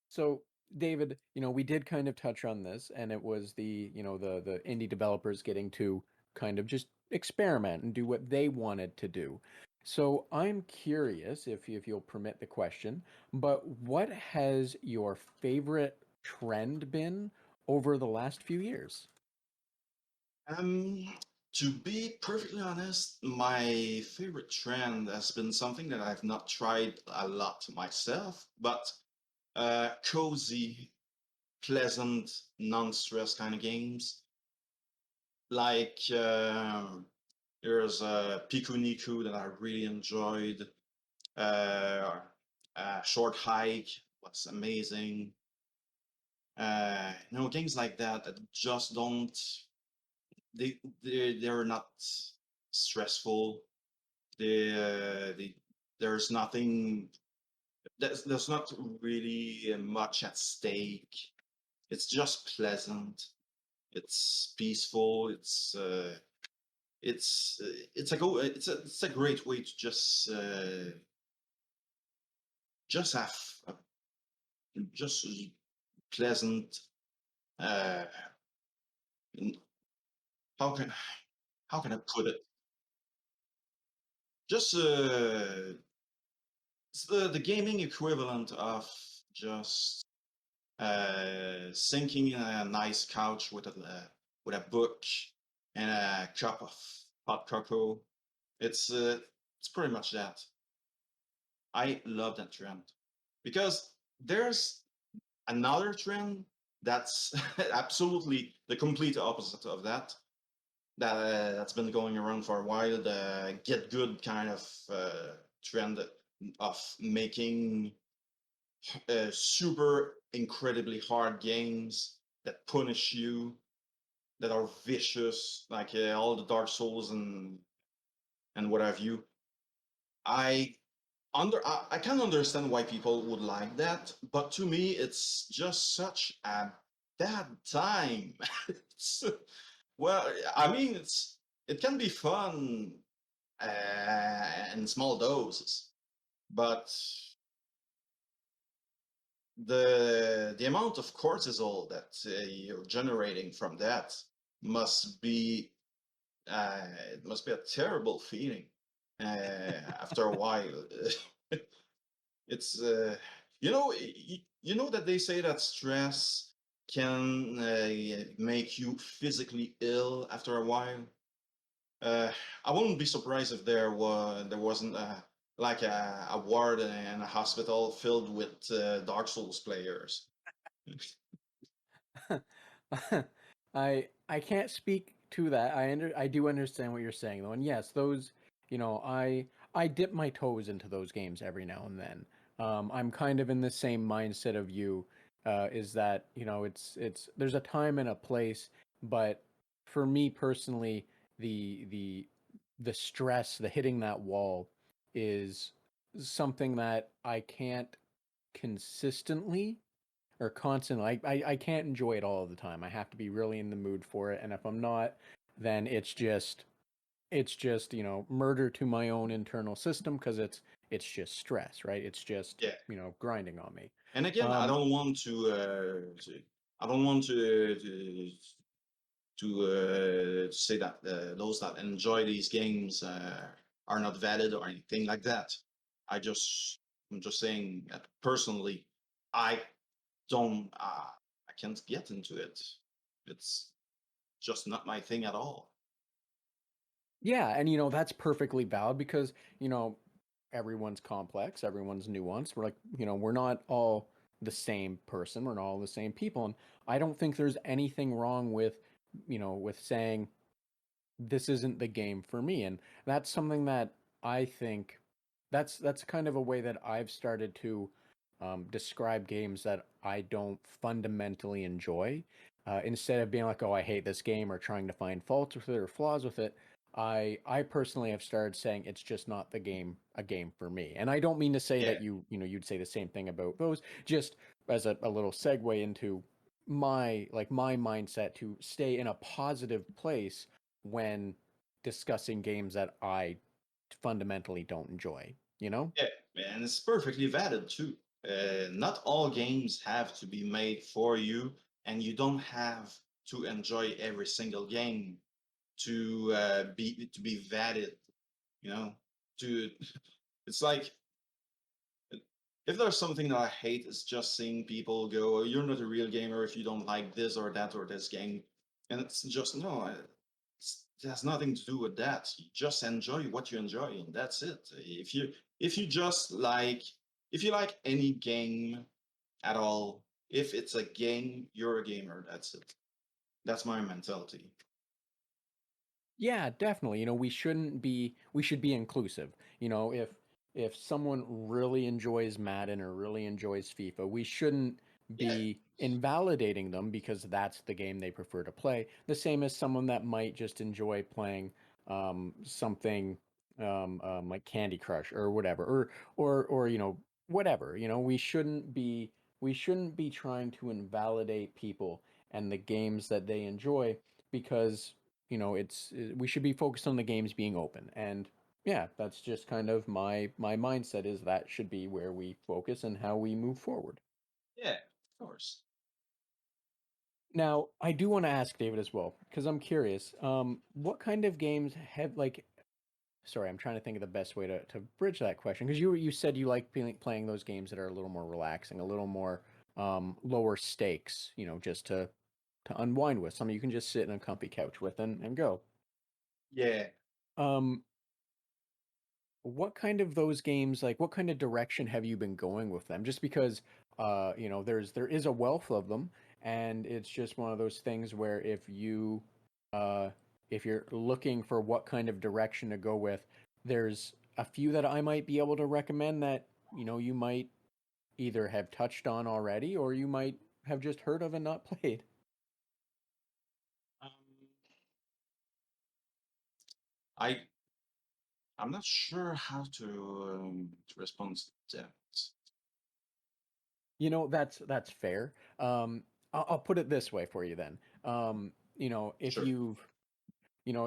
So, David, we did kind of touch on this, and it was the indie developers getting to kind of just experiment and do what they wanted to do. So, I'm curious if you'll permit the question, but what has your favorite trend been over the last few years? Um, to be perfectly honest, my favorite trend has been something that I've not tried a lot myself, but cozy, pleasant, non-stress kind of games. Like there's Piku Niku that I really enjoyed. Uh, Short Hike was amazing. Games like that that just don't they're not stressful. They there's nothing there's not really much at stake. It's just pleasant. It's peaceful. It's a great way to just have a, just pleasant. Uh, how can how can I put it? Just it's the gaming equivalent of just sinking in a nice couch with a book and a cup of hot cocoa. It's pretty much that. I love that trend because there's another trend that's absolutely the complete opposite of that. That's been going around for a while. The get good kind of trend of making super incredibly hard games that punish you, that are vicious, like all the Dark Souls and what have you. I I can understand why people would like that, but to me, it's just such a bad time. It's, well, I mean, it can be fun in small doses, but the amount of cortisol that you're generating from that must be it must be a terrible feeling after a while. It's you know that they say that stress can make you physically ill after a while. Uh, I wouldn't be surprised if there wasn't like a ward in a hospital filled with Dark Souls players. I can't speak to that. I do understand what you're saying though, and yes, those I dip my toes into those games every now and then. I'm kind of in the same mindset of you, is that, it's there's a time and a place, but for me personally, the the stress, the hitting that wall is something that I can't consistently or constantly. I can't enjoy it all the time. I have to be really in the mood for it, and if I'm not, then it's just murder to my own internal system because it's just stress, right? It's just Yeah. grinding on me. And again, I um don't want I don't want to say that those that enjoy these games are not valid or anything like that. I'm just saying that personally, I don't, I can't get into it. It's just not my thing at all. yeah, and that's perfectly valid because everyone's complex, everyone's nuanced. We're not all the same person, we're not all the same people, and I don't think there's anything wrong with saying this isn't the game for me. And that's something that I think that's kind of a way that I've started to describe games that I don't fundamentally enjoy. Instead of being like, oh, I hate this game, or trying to find faults with it or flaws with it, I personally have started saying it's just not a game for me. And I don't mean to say Yeah, that you'd say the same thing about those. Just as a little segue into my mindset to stay in a positive place when discussing games that I fundamentally don't enjoy, you know? yeah, and it's perfectly valid too. Not all games have to be made for you, and you don't have to enjoy every single game to be valid. You know, to it's like if there's something that I hate, it's just seeing people go, "Oh, you're not a real gamer if you don't like this or that or this game," and it's just no. It has nothing to do with that. You just enjoy what you enjoy, and that's it. If you just like if you like any game at all, if it's a game, you're a gamer. That's it. That's my mentality. Yeah, definitely. We should be inclusive. If someone really enjoys Madden or really enjoys FIFA, we shouldn't Yeah, be invalidating them because that's the game they prefer to play. The same as someone that might just enjoy playing something like Candy Crush or whatever, or whatever. We shouldn't be trying to invalidate people and the games that they enjoy because we should be focused on the games being open. And yeah, that's just kind of my mindset, is that should be where we focus and how we move forward. yeah, of course. Now I do want to ask David as well, because I'm curious, what kind of games have, like, sorry, I'm trying to think of the best way to bridge that question, because you said you like playing those games that are a little more relaxing, a little more lower stakes, just to unwind with, something you can just sit in a comfy couch with and go. Yeah. um What kind of those games, like, what kind of direction have you been going with them? Just because, there is a wealth of them, and it's just one of those things where uh, if you're looking for what kind of direction to go with, there's a few that I might be able to recommend that, you might either have touched on already, or you might have just heard of and not played. Um, I I'm not sure how to respond to that. That's fair. I'll put it this way for you then. If Sure.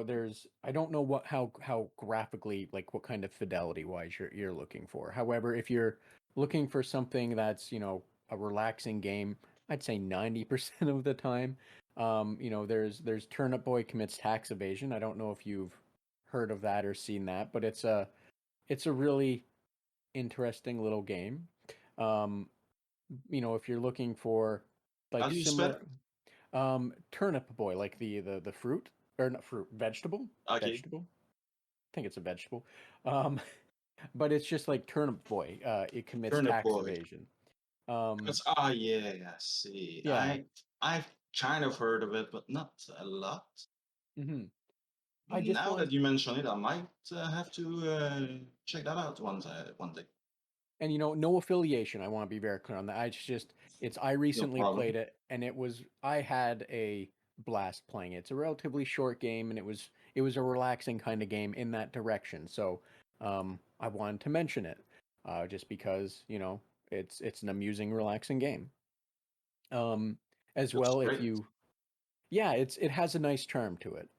there's, I don't know how graphically, like, what kind of fidelity wise you're looking for. However, if you're looking for something that's, a relaxing game, I'd say 90% of the time. There's Turnip Boy Commits Tax Evasion. I don't know if you've heard of that or seen that, but it's a really interesting little game. Um, if you're looking for, How like, do you spell similar, it? Turnip Boy, like the fruit, or not fruit, vegetable, Okay. vegetable. I think it's a vegetable. Um, but it's just like Turnip Boy. It commits Turnip tax Boy. evasion. Um, That's yeah, I see. yeah. I've kind of heard of it, but not a lot. hmm I just Now that want you mention it, I might have to check that out one day. and no affiliation. I want to be very clear on that. I No recently problem. played it and I had a blast playing it. It's a relatively short game and it was a relaxing kind of game in that direction. So I wanted to mention it just because it's an amusing, relaxing game. Um, as That's well, great. yeah, it has a nice charm to it.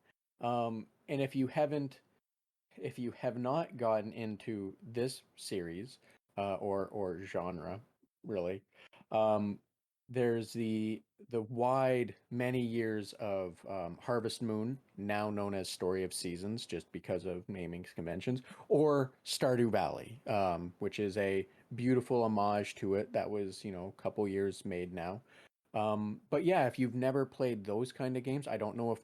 And if you have not gotten into this series or genre, really, um, there's the wide many years of Harvest Moon, now known as Story of Seasons, just because of naming conventions, or Stardew Valley, which is a beautiful homage to it that was a couple years made now. But yeah, if you've never played those kind of games, I don't know if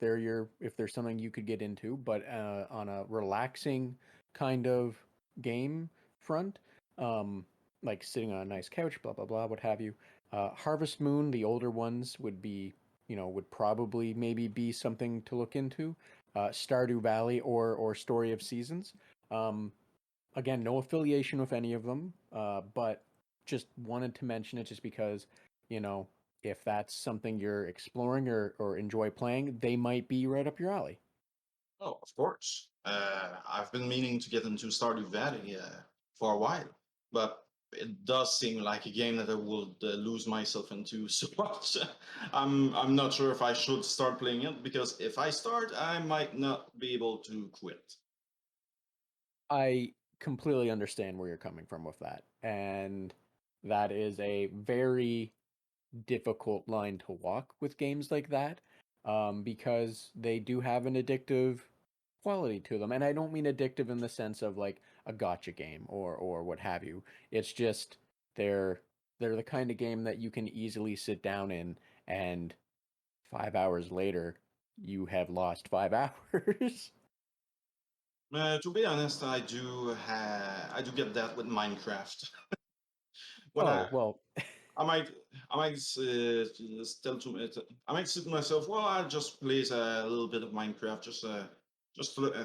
there's something you could get into, but on a relaxing kind of game front, um, like sitting on a nice couch, blah blah blah, what have you. Harvest Moon, the older ones would probably maybe be something to look into. Stardew Valley or Story of Seasons. Um, Again, no affiliation with any of them, but just wanted to mention it just because, you know, if that's something you're exploring or enjoy playing, they might be right up your alley. Oh, of course. I've been meaning to get into Stardew Valley for a while, but it does seem like a game that I would lose myself into so much. I'm not sure if I should start playing it because if I start, I might not be able to quit. I completely understand where you're coming from with that. And that is a very difficult line to walk with games like that because they do have an addictive quality to them. And I don't mean addictive in the sense of like a gotcha game or what have you. It's just they're they're the kind of game that you can easily sit down in and 5 hours later you have lost 5 hours. To be honest, I do get that with Minecraft. when Oh, I well, I might I might just tell to it. I might say to myself, well, I'll just play a little bit of Minecraft, just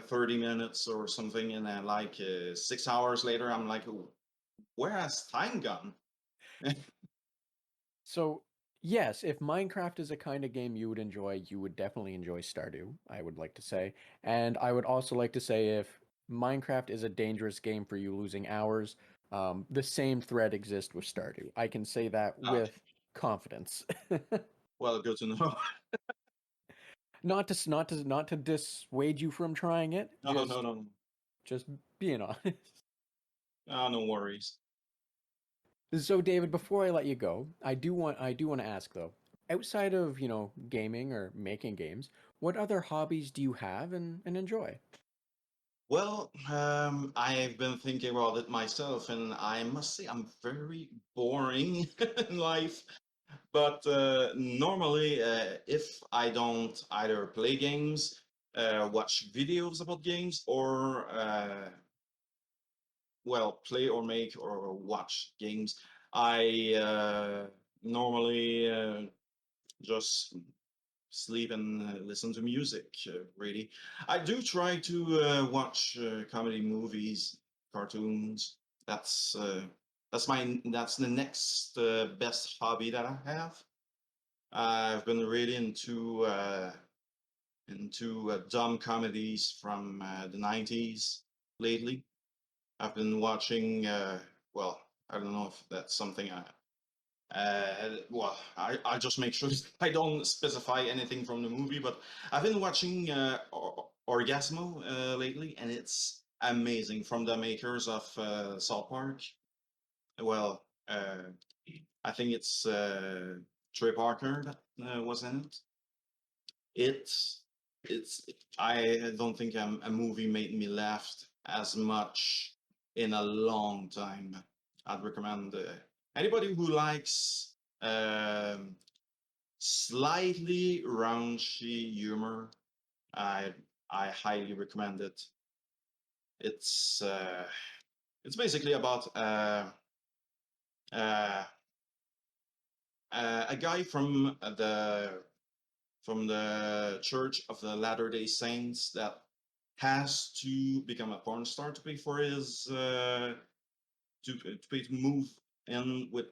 30 minutes or something, and then like 6 hours later, I'm like, "Oh, where has time gone?" so yes, if Minecraft is a kind of game you would enjoy, you would definitely enjoy Stardew, I would like to say. And I would also like to say if Minecraft is a dangerous game for you losing hours, the same thread exists with Stardew. I can say that Okay, with confidence. well, good to know. Not to dissuade you from trying it, No, no, no, just being honest. no worries. So David, before I let you go, I do want to ask though, outside of, gaming or making games, what other hobbies do you have and enjoy? Well, I've been thinking about it myself, and I must say I'm very boring in life. But normally, if I don't either play games, watch videos about games, or well, play or make or watch games, I normally just sleep and listen to music. Really, I do try to watch comedy movies, cartoons. That's uh, that's the next best hobby that I have. I've been really into dumb comedies from the 90s lately. I've been watching, well, I don't know if that's something I just make sure I don't specify anything from the movie, but I've been watching Orgasmo lately, and it's amazing from the makers of South Park. Well, I think it's Trey Parker that was in it. It's it's I don't think a movie made me laugh as much in a long time. I'd recommend anybody who likes slightly raunchy humor. I I highly recommend it. It's uh, it's basically about uh, a guy from the Church of the Latter Day Saints that has to become a porn star to pay for his to pay to move in with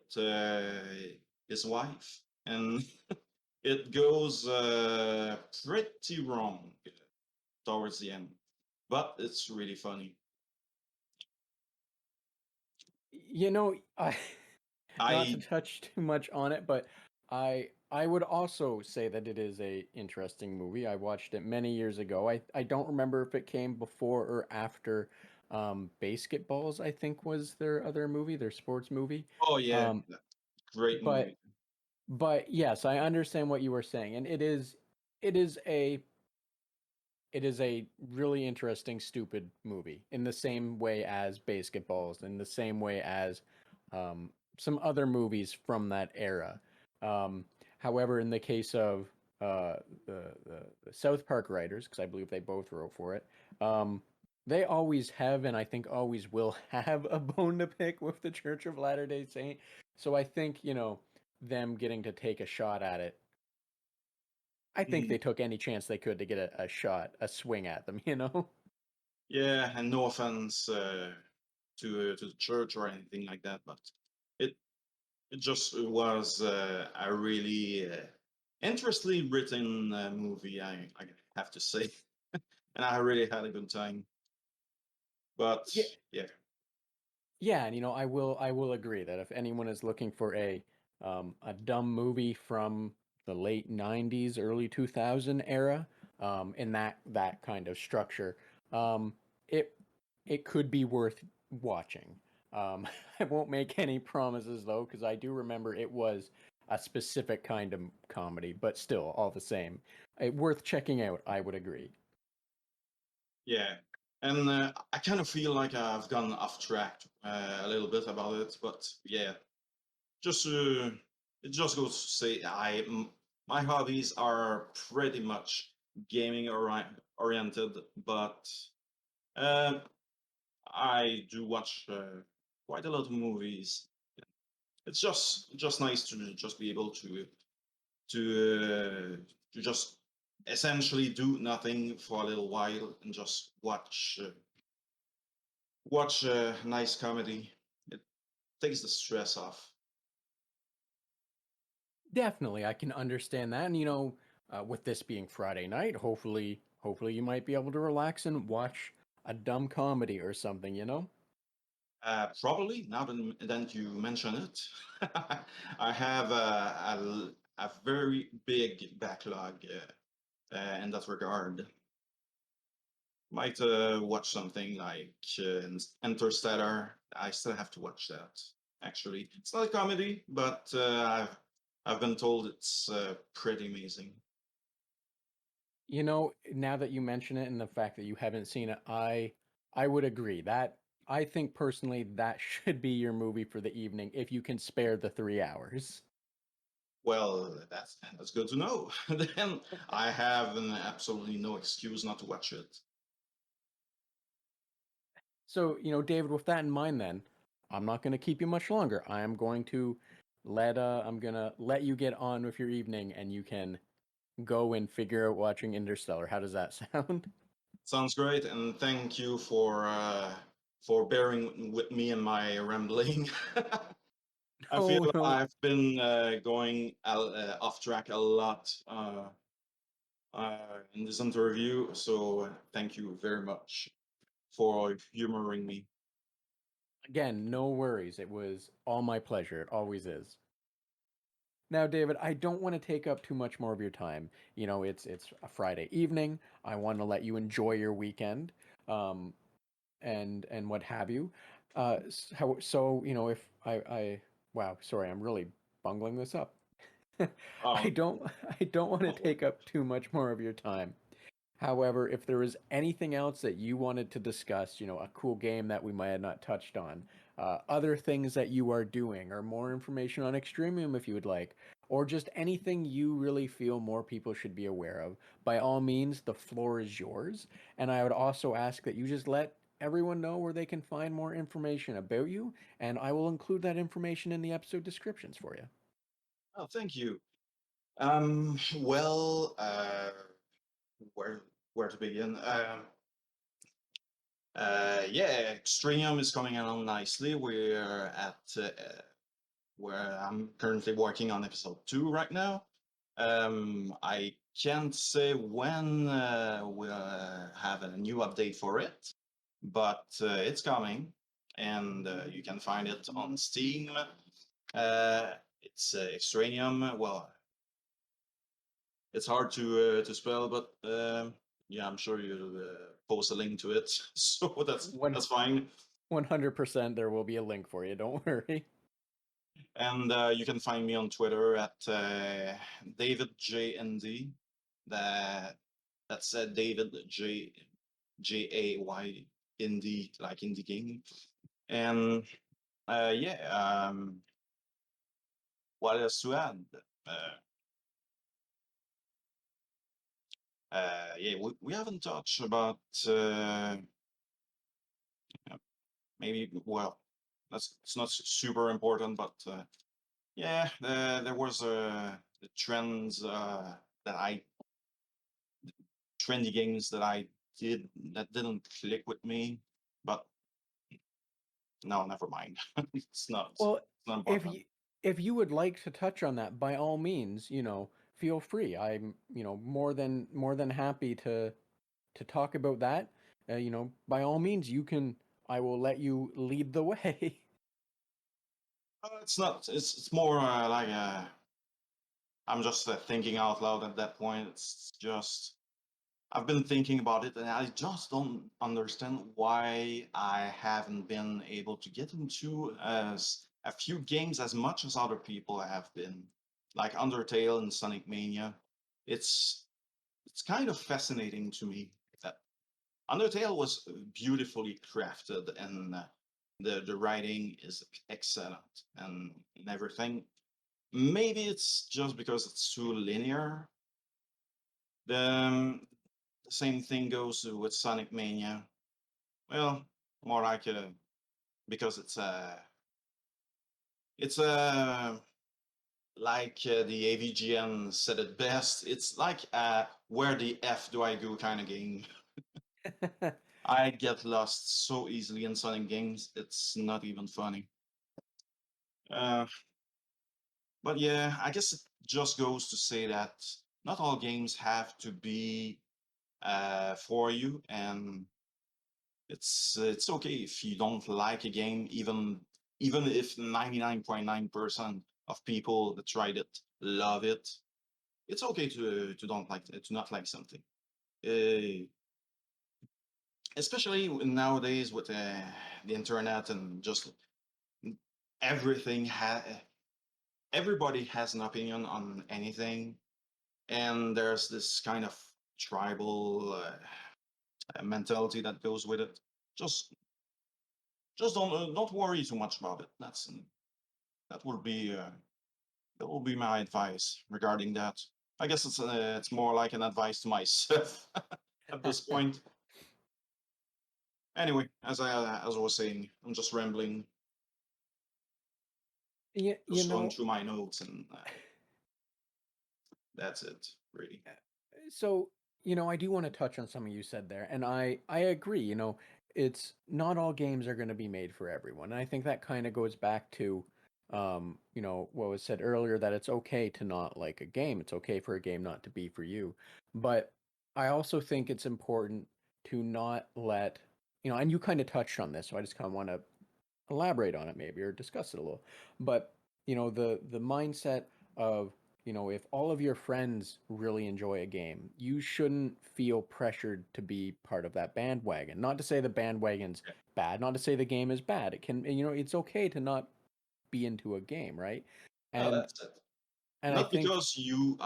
his wife, and it goes pretty wrong towards the end, but it's really funny. You know, I not to I touch too much on it, but I would also say that it is a interesting movie. I watched it many years ago. I don't remember if it came before or after Basketballs, I think was their other movie, their sports movie. oh yeah, Um, great but movie. yes, I understand what you were saying, and it is a it is a really interesting, stupid movie in the same way as Basketballs, in the same way as some other movies from that era. Um, However, in the case of the South Park writers, because I believe they both wrote for it, they always have and I think always will have a bone to pick with the Church of Latter-day Saint. So I think, them getting to take a shot at it, I think Mm, they took any chance they could to get a shot, a swing at them, you know? yeah, and no offense to the church or anything like that, but it it just was a really interestingly written movie. I have to say, and I really had a good time. But Yeah, yeah, yeah, and I will agree that if anyone is looking for a dumb movie from the late '90s, early 2000 era, in that kind of structure, um, it it could be worth watching. I won't make any promises though, because I do remember it was a specific kind of comedy, but still, all the same, worth checking out. I would agree. yeah, and I kind of feel like I've gone off track a little bit about it, but yeah, just it just goes to say my hobbies are pretty much gaming oriented, but uh, I do watch quite a lot of movies. It's just nice to just be able to just essentially do nothing for a little while and just watch a nice comedy. It takes the stress off. Definitely, I can understand that. And with this being Friday night, hopefully you might be able to relax and watch a dumb comedy or something, you know? Probably now that you mention it, I have a very big backlog in that regard. Might watch something like Interstellar. I still have to watch that. Actually, it's not a comedy, but I've been told it's pretty amazing. Now that you mention it and the fact that you haven't seen it, I would agree. I think personally that should be your movie for the evening if you can spare the 3 hours. Well, that's good to know. Then I have absolutely no excuse not to watch it. So, David, with that in mind then, I'm not going to keep you much longer. I'm going to let you get on with your evening and you can go and figure out watching Interstellar. How does that sound? Sounds great, and thank you for bearing with me and my rambling. I feel No, no. I've been going off track a lot in this interview, so thank you very much for humoring me. Again, no worries. It was all my pleasure. It always is. Now, David, I don't want to take up too much more of your time. It's a Friday evening. I want to let you enjoy your weekend, um, and what have you. So, if I wow, sorry, I'm really bungling this up. I Um, don't I don't want to no take up too much more of your time. However, if there is anything else that you wanted to discuss, a cool game that we might have not touched on, other things that you are doing, or more information on Extremium if you would like, or just anything you really feel more people should be aware of, by all means, the floor is yours. And I would also ask that you just let everyone know where they can find more information about you, and I will include that information in the episode descriptions for you. oh, thank you. Well, where where to begin? Yeah, Extraneum is coming along nicely. We're at where I'm currently working on episode 2 right now. I can't say when we'll have a new update for it, but it's coming, and you can find it on Steam. It's Extraneum. Well, it's hard to spell, but yeah, I'm sure you'll post a link to it, so One that's fine. 100% there will be a link for you. Don't worry. And you can find me on Twitter at David JND. That that's David Jay Indie, like indie game. And yeah, what else to add? Uh, yeah, we haven't touched about maybe, well, that's it's not super important, but yeah, there was the trends that I trendy games that didn't click with me. But no, never mind. Well, It's not if important. you if you would like to touch on that, by all means, feel free. I'm, more than happy to talk about that. By all means, you can. I will let you lead the way. It's not. It's more like I'm just thinking out loud at that point. It's just I've been thinking about it, and I just don't understand why I haven't been able to get into as a few games as much as other people have been, like Undertale and Sonic Mania. It's it's kind of fascinating to me that Undertale was beautifully crafted, and the writing is excellent and everything. Maybe it's just because it's too linear. The same thing goes with Sonic Mania. Well, more like because it's like the AVGN said it best. It's like where the F do I go kind of game. I get lost so easily in Sonic games. It's not even funny. Uh, but yeah, I guess it just goes to say that not all games have to be for you, and it's okay if you don't like a game, even if 99.9% of people that tried it love it. It's okay to don't like to not like something. Uh, Especially nowadays with the internet and just everything everybody has an opinion on anything, and there's this kind of tribal mentality that goes with it. Just just don't worry too much about it. That will be that will be my advice regarding that. I guess it's more like an advice to myself at this point. Anyway, as I was saying, I'm just rambling, you, you just going know, through my notes, and that's it, really. so, I do want to touch on something you said there, and I agree, it's not all games are going to be made for everyone. And I think that kind of goes back to what was said earlier, that it's okay to not like a game. It's okay for a game not to be for you. But I also think it's important to not let, and you kind of touched on this, so I just kind of want to elaborate on it maybe or discuss it a little. But the mindset of, if all of your friends really enjoy a game, you shouldn't feel pressured to be part of that bandwagon. Not to say the bandwagon's Yeah. bad, not to say the game is bad. It can, it's okay to not be into a game, right? No, And that's it. and I Not think, because you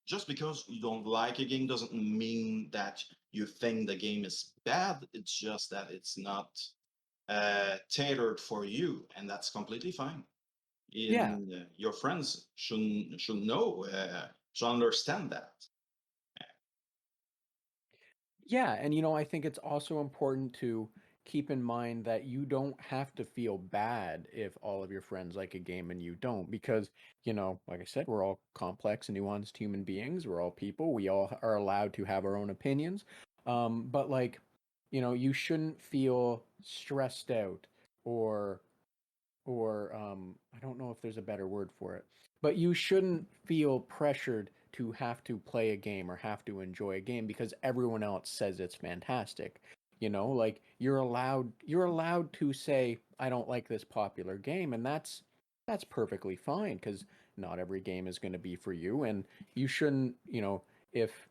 just because you don't like a game doesn't mean that you think the game is bad. It's just that it's not tailored for you, and that's completely fine. yeah, In your friends should know, should understand that. yeah, and I think it's also important to keep in mind that you don't have to feel bad if all of your friends like a game and you don't, because, like I said, we're all complex and nuanced human beings. We're all people. We all are allowed to have our own opinions. But like, you shouldn't feel stressed out or I don't know if there's a better word for it, but you shouldn't feel pressured to have to play a game or have to enjoy a game because everyone else says it's fantastic. Like you're allowed to say I don't like this popular game, and that's perfectly fine because not every game is going to be for you, and you shouldn't, if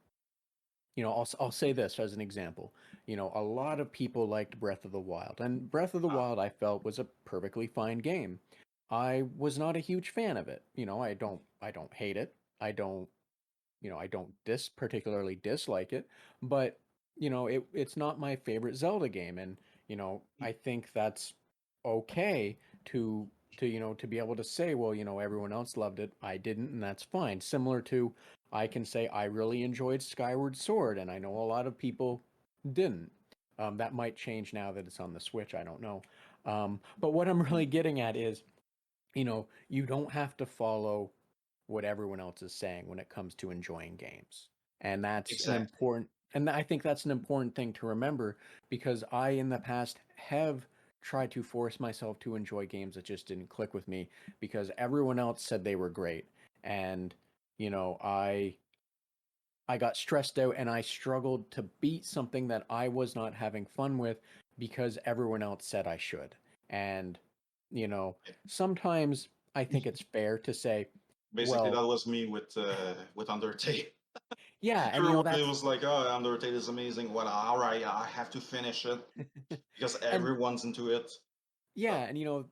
I'll say this as an example. A lot of people liked Breath of the Wild, and Breath of the Ah, Wild I felt was a perfectly fine game. I was not a huge fan of it. I don't hate it. I don't particularly dislike it, but it's not my favorite Zelda game, and I think that's okay to to be able to say, well, everyone else loved it, I didn't, and that's fine. Similar to I can say I really enjoyed Skyward Sword, and I know a lot of people didn't. That might change now that it's on the Switch. I don't know. But what I'm really getting at is, you don't have to follow what everyone else is saying when it comes to enjoying games. And that's an exactly. important and I think that's an important thing to remember because I in the past have tried to force myself to enjoy games that just didn't click with me because everyone else said they were great. And I got stressed out and I struggled to beat something that I was not having fun with because everyone else said I should. And you know, sometimes I think it's fair to say, Basically, well, that was me with Undertale. yeah, and Everybody that's was like, "Oh, Undertale is amazing." Well, all right, I have to finish it because and everyone's into it. yeah, But and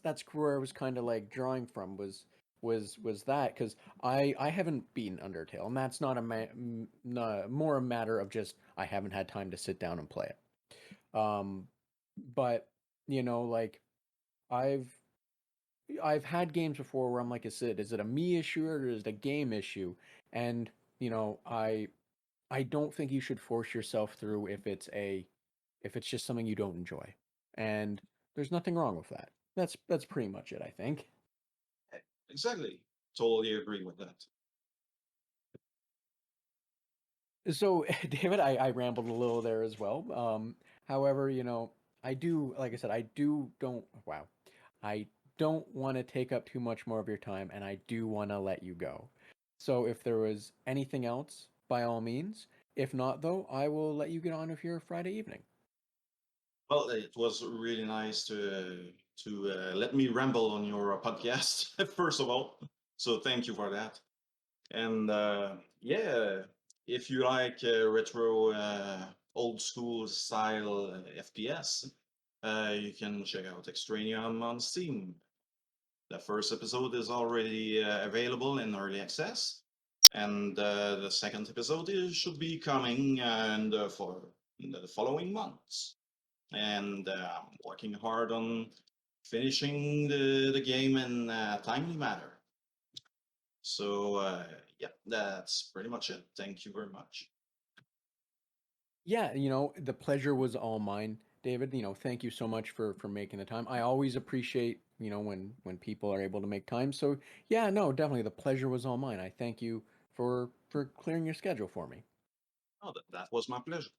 that's where I was kind of like drawing from was that because I haven't beaten Undertale, and that's not more a matter of just I haven't had time to sit down and play it. But like I've I've had games before where I'm like, is it a me issue or is it a game issue? And I don't think you should force yourself through if it's just something you don't enjoy. And there's nothing wrong with that. That's pretty much it, I think. exactly, totally agree with that. So, David, I rambled a little there as well. However, I do, like I said, I do don't, wow, I don't want to take up too much more of your time, and I do want to let you go. So, if there was anything else, by all means. If not, though, I will let you get on with your Friday evening. Well, it was really nice to let me ramble on your podcast first of all. So thank you for that. And yeah, if you like retro, old school style FPS, you can check out Extraneum on Steam. The first episode is already available in early access, and the second episode should be coming in the following months. And I'm working hard on finishing the game in a timely manner. So yeah, that's pretty much it. Thank you very much. Yeah, the pleasure was all mine, David. Thank you so much for making the time. I always appreciate, when people are able to make time. So, yeah, no, definitely the pleasure was all mine. I thank you for clearing your schedule for me. Oh, that was my pleasure.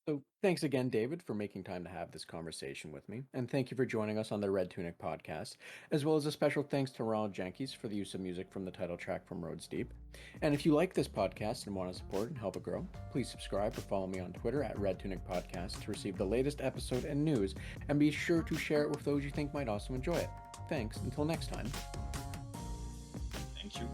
So, thanks again, David, for making time to have this conversation with me. And thank you for joining us on the Red Tunic podcast, as well as a special thanks to Ronald Jenkins for the use of music from the title track from Roads Deep. And if you like this podcast and want to support and help it grow, please subscribe or follow me on Twitter at Red Tunic Podcast to receive the latest episode and news, and be sure to share it with those you think might also enjoy it. Thanks. Until next time. Thank you.